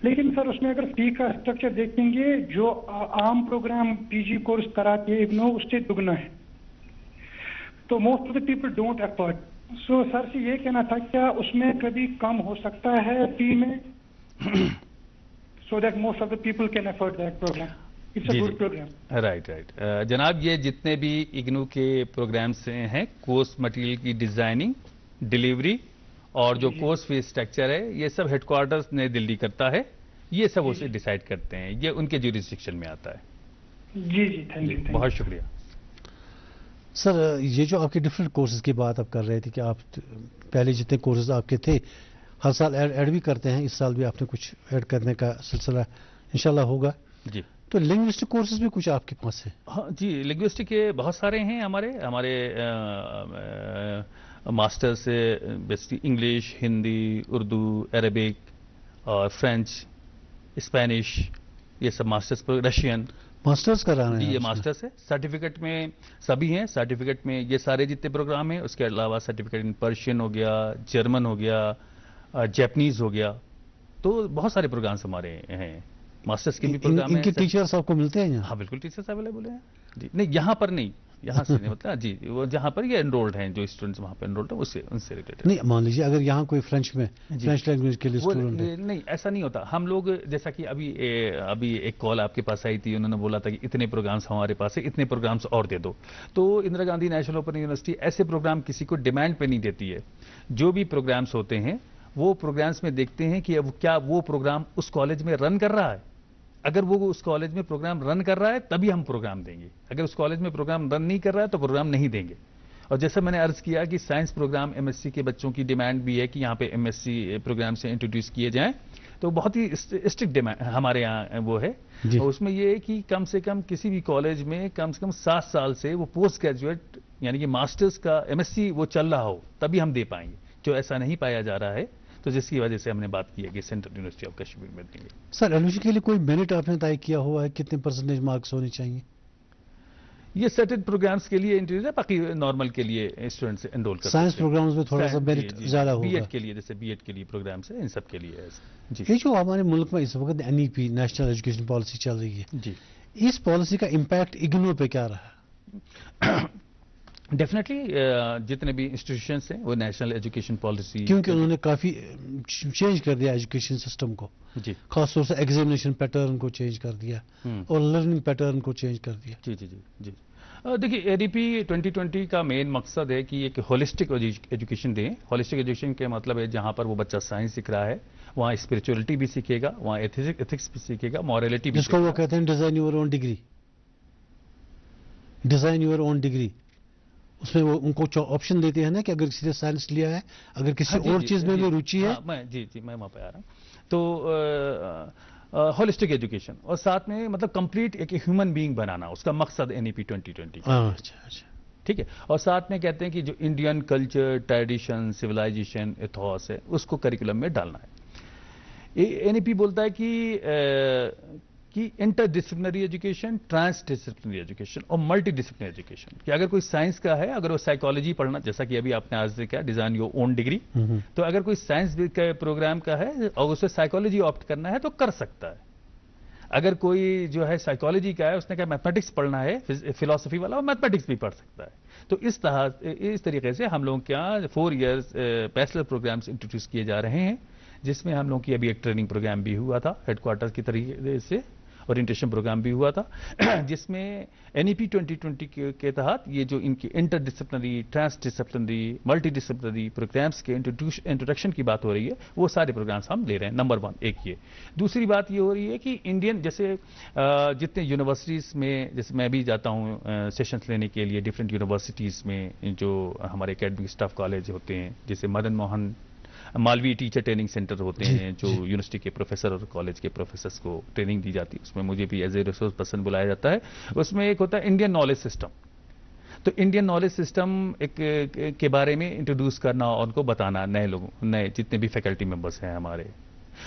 لیکن سر اس میں اگر فی کا اسٹرکچر دیکھیں گے جو عام پروگرام PG کورس کراتے ہیں اگنو اس سے دگنا ہے, تو most of the people don't afford. So sir سے یہ کہنا تھا کیا اس میں کبھی کم ہو سکتا ہے فی میں, so that most of the people can afford that program. It's a good program. Right. جناب یہ جتنے بھی اگنو کے پروگرامس ہیں, کورس مٹیریل کی ڈیزائننگ, ڈیلیوری اور جو کورس فی اسٹرکچر ہے, یہ سب ہیڈ کوارٹرز نئی دلی کرتا ہے. یہ سب اسے ڈیسائیڈ کرتے ہیں, یہ ان کے جوریسڈکشن میں آتا ہے. جی تھینک یو. بہت شکریہ. سر یہ جو آپ کے ڈفرینٹ کورسز کی بات آپ کر رہے تھے کہ آپ پہلے جتنے کورسز آپ کے تھے ہر سال ایڈ بھی کرتے ہیں, اس سال بھی آپ نے کچھ ایڈ کرنے کا سلسلہ انشاءاللہ ہوگا. جی تو لنگوسٹک کورسز بھی کچھ آپ کے پاس ہیں؟ ہاں جی, لنگوسٹک کے بہت سارے ہیں ہمارے ماسٹر سے basically English, Hindi, Urdu, Arabic اور فرینچ, اسپینش, یہ سب ماسٹرز پر, رشین ماسٹرز کرانا ہے. یہ ماسٹرز ہے. سرٹیفکیٹ میں سبھی ہیں. سرٹیفکیٹ میں یہ سارے جتنے پروگرام ہیں, اس کے علاوہ سرٹیفکیٹ ان پرشین ہو گیا, جرمن ہو گیا, جیپنیز ہو گیا, تو بہت سارے پروگرامس ہمارے ہیں. ماسٹرز کے بھی پروگرام ہیں. ان کے ٹیچرز آپ کو ملتے ہیں؟ ہاں بالکل ٹیچرز اویلیبل ہیں. جی نہیں یہاں پر نہیں, یہاں سے نہیں مطلب جی وہ جہاں پر یہ انرولڈ ہیں, جو اسٹوڈنٹس وہاں پہ انرولڈ ہیں ان سے ریلیٹڈ. نہیں مان لیجیے اگر یہاں کوئی فرینچ میں فرینچ لینگویج کے لیے اسٹوڈنٹ ہے. نہیں ایسا نہیں ہوتا. ہم لوگ جیسا کہ ابھی ایک کال آپ کے پاس آئی تھی, انہوں نے بولا تھا کہ اتنے پروگرامس ہمارے پاس ہیں, اتنے پروگرامس اور دے دو. تو Indira Gandhi national open university ایسے پروگرام کسی کو ڈیمانڈ پہ نہیں دیتی ہے. جو بھی پروگرامس ہوتے ہیں وہ پروگرامس میں دیکھتے ہیں کہ کیا وہ پروگرام اس کالج میں رن کر رہا ہے. اگر وہ اس کالج میں پروگرام رن کر رہا ہے تبھی ہم پروگرام دیں گے. اگر اس کالج میں پروگرام رن نہیں کر رہا ہے تو پروگرام نہیں دیں گے. اور جیسے میں نے عرض کیا کہ سائنس پروگرام MSc کے بچوں کی ڈیمانڈ بھی ہے کہ یہاں پہ MSc پروگرام سے انٹروڈیوس کیے جائیں, تو بہت ہی اسٹرکٹ ڈیمانڈ ہمارے یہاں وہ ہے. اور اس میں یہ ہے کہ کم سے کم کسی بھی کالج میں کم سے کم 7 سال سے وہ پوسٹ گریجویٹ یعنی کہ ماسٹرز کا MSc وہ چل رہا ہو تبھی ہم دے پائیں گے. جو ایسا نہیں پایا جا رہا ہے تو جس کی وجہ سے ہم نے بات کی ہے کہ سینٹرل یونیورسٹی آف کشمیر میں دیں گے. سر ایڈمیشن کے لیے کوئی میرٹ آپ نے طے کیا ہوا ہے, کتنے پرسنٹیج مارکس ہونے چاہیے؟ یہ سرٹن پروگرامس کے لیے انٹرویو ہے, باقی نارمل کے لیے اسٹوڈنٹس انرول کرتے ہیں. سائنس پروگرامز میں تھوڑا سا میرٹ زیادہ ہوگا. BEd کے لیے جیسے BEd کے لیے پروگرامس ہیں, ان سب کے لیے. جی یہ جو ہمارے ملک میں اس وقت NEP نیشنل ایجوکیشن پالیسی چل رہی ہے, جی اس پالیسی کا امپیکٹ اگنو پہ کیا رہا؟ ڈیفینیٹلی جتنے بھی انسٹیٹیوشنس ہیں وہ نیشنل ایجوکیشن پالیسی, کیونکہ انہوں نے کافی چینج کر دیا ایجوکیشن سسٹم کو. جی خاص طور سے ایگزامینیشن پیٹرن کو چینج کر دیا اور لرننگ پیٹرن کو چینج کر دیا. جی جی جی جی دیکھیے ADP 2020 کا مین مقصد ہے کہ ایک ہولسٹک ایجوکیشن دیں. ہولسٹک ایجوکیشن کے مطلب ہے جہاں پر وہ بچہ سائنس سیکھ رہا ہے وہاں اسپرچولیٹی بھی سیکھے گا, وہاں ایتھکس بھی سیکھے گا, مورالٹی بھی. جس کو وہ کہتے ہیں design your own degree. Design your own degree, اس میں وہ ان کو آپشن دیتے ہیں نا کہ اگر کسی نے سائنس لیا ہے, اگر کسی اور چیز میں بھی روچی ہے. جی میں وہاں پہ آ رہا ہوں. تو ہولسٹک ایجوکیشن اور ساتھ میں مطلب کمپلیٹ ایک ہیومن بینگ بنانا, اس کا مقصد NEP 2020. اچھا ٹھیک ہے. اور ساتھ میں کہتے ہیں کہ جو Indian culture, tradition, civilisation, ethos ہے اس کو کریکولم میں ڈالنا ہے. NEP بولتا ہے کہ interdisciplinary education, transdisciplinary education اور ملٹی ڈسپلنری ایجوکیشن. کہ اگر کوئی سائنس کا ہے, اگر وہ سائیکالوجی پڑھنا, جیسا کہ ابھی آپ نے آج کیا ڈیزائن یور اون ڈگری, تو اگر کوئی سائنس کے پروگرام کا ہے اور اسے سائیکالوجی آپٹ کرنا ہے تو کر سکتا ہے. اگر کوئی جو ہے سائیکالوجی کا ہے، اس نے کہا میتھمیٹکس پڑھنا ہے، فلاسفی والا، وہ میتھمیٹکس بھی پڑھ سکتا ہے. تو اس طریقے سے ہم لوگوں کے یہاں 4 ایئرز بیچلر پروگرامز انٹروڈیوس کیے جا رہے ہیں، جس میں ہم لوگوں کی ابھی ایک ٹریننگ پروگرام بھی ہوا تھا ہیڈ کوارٹر کی طریقے سے، اورینٹیشن پروگرام بھی ہوا تھا، جس میں NEP 2020 کے تحت یہ جو ان کی interdisciplinary, transdisciplinary, multidisciplinary programmes کے انٹروڈکشن کی بات ہو رہی ہے، وہ سارے پروگرامز ہم لے رہے ہیں. نمبر 1 ایک یہ. دوسری بات یہ ہو رہی ہے کہ انڈین جیسے جتنے یونیورسٹیز میں، جیسے میں بھی جاتا ہوں سیشنز لینے کے لیے ڈفرینٹ یونیورسٹیز میں، جو ہمارے اکیڈمک اسٹاف کالج ہوتے ہیں، جیسے مدن موہن مالوی ٹیچر ٹریننگ سینٹر ہوتے ہیں، جو یونیورسٹی کے پروفیسر اور کالج کے پروفیسرز کو ٹریننگ دی جاتی ہے، اس میں مجھے بھی ایز اے ریسورس پرسن بلایا جاتا ہے. اس میں ایک ہوتا ہے انڈین نالج سسٹم. تو انڈین نالج سسٹم کے بارے میں انٹروڈیوس کرنا اور ان کو بتانا نئے جتنے بھی فیکلٹی ممبرس ہیں ہمارے.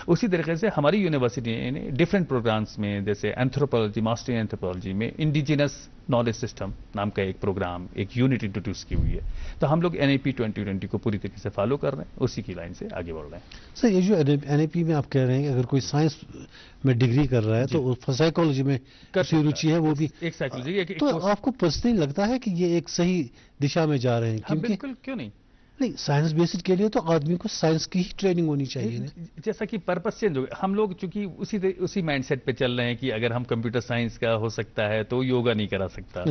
اسی طریقے سے ہماری یونیورسٹی نے ڈفرینٹ پروگرامز میں، جیسے اینتھروپولوجی، ماسٹر اینتھروپولوجی میں انڈیجینس نالج سسٹم نام کا ایک پروگرام، ایک یونٹ انٹروڈیوس کی ہوئی ہے. تو ہم لوگ NEP 2020 کو پوری طریقے سے فالو کر رہے ہیں، اسی کی لائن سے آگے بڑھ رہے ہیں. سر، یہ جو NEP میں آپ کہہ رہے ہیں کہ اگر کوئی سائنس میں ڈگری کر رہا ہے تو سائیکالوجی میں کسی روچی ہے، وہ بھی ایک سائیکالوجی، تو آپ کو پرسنلی لگتا ہے کہ یہ ایک صحیح دشا میں جا رہے ہیں؟ بالکل، کیوں نہیں. نہیں، سائنس بیسڈ کے لیے تو آدمی کو سائنس کی ہی ٹریننگ ہونی چاہیے. جیسا کہ پرپس چینج ہو گیا، ہم لوگ چونکہ اسی مائنڈ سیٹ پہ چل رہے ہیں کہ اگر ہم کمپیوٹر سائنس کا ہو سکتا ہے تو یوگا نہیں کرا سکتا.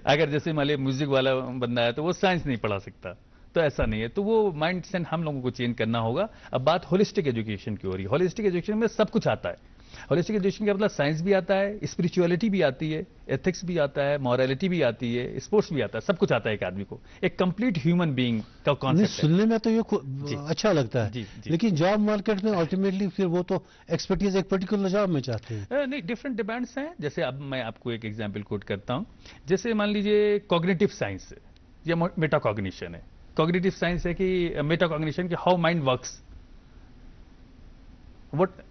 اگر جیسے مان لے میوزک والا بندہ ہے تو وہ سائنس نہیں پڑھا سکتا. تو ایسا نہیں ہے. تو وہ مائنڈ سیٹ ہم لوگوں کو چینج کرنا ہوگا. اب بات ہولسٹک ایجوکیشن کی ہو رہی ہے. ہولسٹک ایجوکیشن میں سب کچھ آتا ہے. ہولسٹک ایجوکیشن کا مطلب سائنس بھی آتا ہے، اسپرچولیٹی بھی آتی ہے، ایتھکس بھی آتا ہے، مورالٹی بھی آتی ہے، اسپورٹس بھی آتا ہے، سب کچھ آتا ہے ایک آدمی کو. ایک کمپلیٹ ہیومن بینگ کا کانسیپٹ ہے. سننے میں تو یہ اچھا لگتا ہے، لیکن جاب مارکیٹ میں الٹیمیٹلی پھر وہ تو ایکسپرٹیز ایک پرٹیکولر جاب میں چاہتے ہیں. نہیں، ڈفرینٹ ڈیمانڈس ہیں. جیسے اب میں آپ کو ایک ایگزامپل کوٹ کرتا ہوں. جیسے مان لیجئے کوگنیٹو سائنس یا میٹا کوگنیشن ہے. کوگنیٹو سائنس ہے کہ میٹا کوگنیشن کہ how mind works,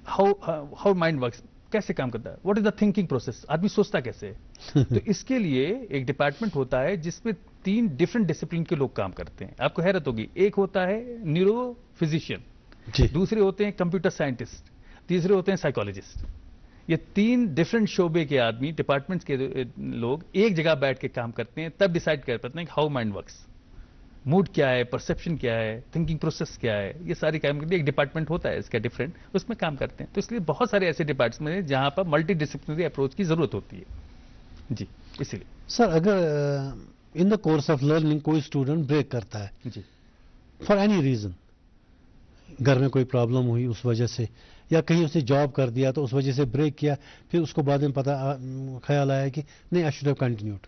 how mind works, کیسے کام کرتا ہے، what is the thinking process, آدمی سوچتا کیسے ہے. تو اس کے لیے ایک ڈپارٹمنٹ ہوتا ہے جس میں 3 ڈفرینٹ ڈسپلن کے لوگ کام کرتے ہیں. آپ کو حیرت ہوگی، ایک ہوتا ہے نیورو فزیشین، دوسرے ہوتے ہیں کمپیوٹر سائنٹسٹ، تیسرے ہوتے ہیں سائیکالوجسٹ. یہ 3 ڈفرینٹ شعبے کے آدمی، ڈپارٹمنٹس کے لوگ ایک جگہ بیٹھ کے کام کرتے ہیں، تب ڈیسائیڈ کر پاتے ہیں کہ ہاؤ مائنڈ ورکس، موڈ کیا ہے، پرسیپشن کیا ہے، تھنکنگ پروسیس کیا ہے. یہ ساری کام کرتے ہیں. ایک ڈپارٹمنٹ ہوتا ہے اس کا ڈفرینٹ، اس میں کام کرتے ہیں. تو اس لیے بہت سارے ایسے ڈپارٹمنٹ ہیں جہاں پر ملٹی ڈسپلنری اپروچ کی ضرورت ہوتی ہے. جی، اسی لیے سر، اگر ان دا کورس آف لرننگ کوئی اسٹوڈنٹ بریک کرتا ہے جی، فار اینی ریزن، گھر میں کوئی پرابلم ہوئی اس وجہ سے، یا کہیں اس نے جاب کر دیا تو اس وجہ سے بریک کیا، پھر اس کو بعد میں پتا خیال آیا کہ نہیں، آئی شوڈ ہیو کنٹینیوڈ،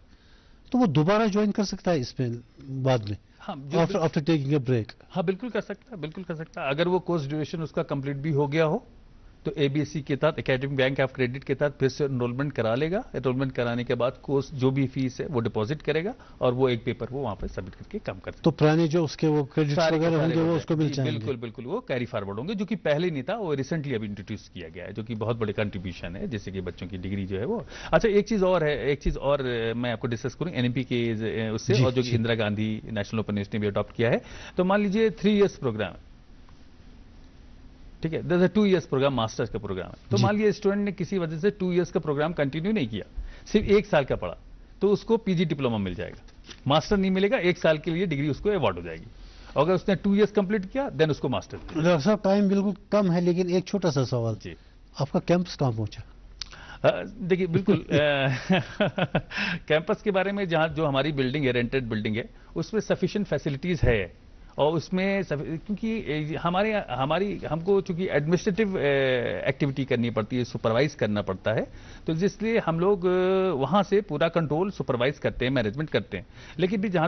تو وہ دوبارہ جوائن کر سکتا ہے اس میں بعد میں آفٹر ٹیکنگ اے بریک؟ ہاں، بالکل کر سکتا ہے، بالکل کر سکتا ہے. اگر وہ کورس ڈیوریشن اس کا کمپلیٹ بھی ہو گیا ہو تو ABSC کے تحت، اکیڈمک بینک آف کریڈٹ کے تحت پھر سے انرولمنٹ کرا لے گا. انرولمنٹ کرانے کے بعد کورس جو بھی فیس ہے وہ ڈپازٹ کرے گا اور وہ ایک پیپر وہ وہاں پہ سبمٹ کر کے کام کرتا ہے. تو پرانے جو اس کے وہ کریڈٹس وغیرہ ہوں گے وہ اس کو مل جائیں گے؟ بالکل بالکل، وہ کیری فارورڈ ہوں گے، جو کہ پہلے نہیں تھا، وہ ریسنٹلی ابھی انٹروڈیوس کیا گیا ہے، جو کہ بہت بڑے کنٹریبیوشن ہے، جیسے کہ بچوں کی ڈگری جو ہے وہ. اچھا، ایک چیز اور میں آپ کو ڈسکس کروں NEP کے اس سے، اور جو کہ Indira Gandhi national open university نے بھی اڈاپٹ کیا ہے. تو مان لیجیے 3 ایئرس پروگرام، ٹھیک ہے، 2 ایئرس پروگرام ماسٹرز کا پروگرام ہے. تو مان لیجیے اسٹوڈنٹ نے کسی وجہ سے 2 ایئرس کا پروگرام کنٹینیو نہیں کیا، صرف 1 سال کا پڑھا، تو اس کو PG ڈپلوما مل جائے گا. ماسٹر نہیں ملے گا، 1 سال کے لیے ڈگری اس کو ایوارڈ ہو جائے گی. اگر اس نے 2 ایئرس کمپلیٹ کیا دین اس کو ماسٹر. ڈاکٹر صاحب، ٹائم بالکل کم ہے، لیکن ایک چھوٹا سا سوال، جی، آپ کا کیمپس کہاں پہنچا؟ دیکھیے، بالکل کیمپس کے بارے میں جہاں جو ہماری بلڈنگ ہے، رینٹڈ بلڈنگ ہے، اس میں سفیشینٹ فیسلٹیز ہے. اور اس میں کیونکہ ہم کو چونکہ ایڈمنسٹریٹو ایکٹیویٹی کرنی پڑتی ہے، سپروائز کرنا پڑتا ہے، تو اس لیے ہم لوگ وہاں سے پورا کنٹرول سپروائز کرتے ہیں، مینجمنٹ کرتے ہیں. لیکن بھی جہاں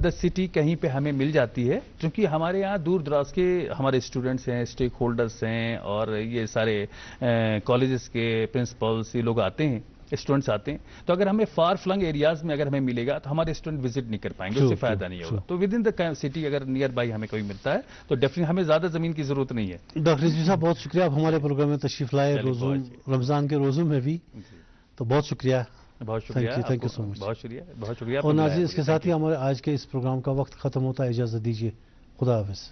دا سٹی کہیں پہ ہمیں مل جاتی ہے، کیونکہ ہمارے یہاں دور دراز کے ہمارے اسٹوڈنٹس ہیں، اسٹیک ہولڈرس ہیں، اور یہ سارے کالجز کے پرنسپلس، یہ لوگ آتے ہیں، اسٹوڈنٹس آتے ہیں. تو اگر ہمیں فار فلنگ ایریاز میں اگر ہمیں ملے گا تو ہمارے اسٹوڈنٹ وزٹ نہیں کر پائیں گے، اس سے فائدہ نہیں ہوگا. تو ود ان دا سٹی اگر نیئر بائی ہمیں کوئی ملتا ہے تو ڈیفینیٹلی ہمیں زیادہ زمین کی ضرورت نہیں ہے. ڈاکٹر رضوی صاحب، بہت شکریہ، آپ ہمارے پروگرام میں تشریف لائے، رمضان کے روزوں میں بھی، تو بہت شکریہ. بہت شکریہ، تھینک یو سو مچ. بہت شکریہ، بہت شکریہ. اور ناظرین، اس کے ساتھ ہی ہمارے آج کے اس پروگرام کا وقت ختم ہوتا ہے. اجازت دیجیے، خدا حافظ.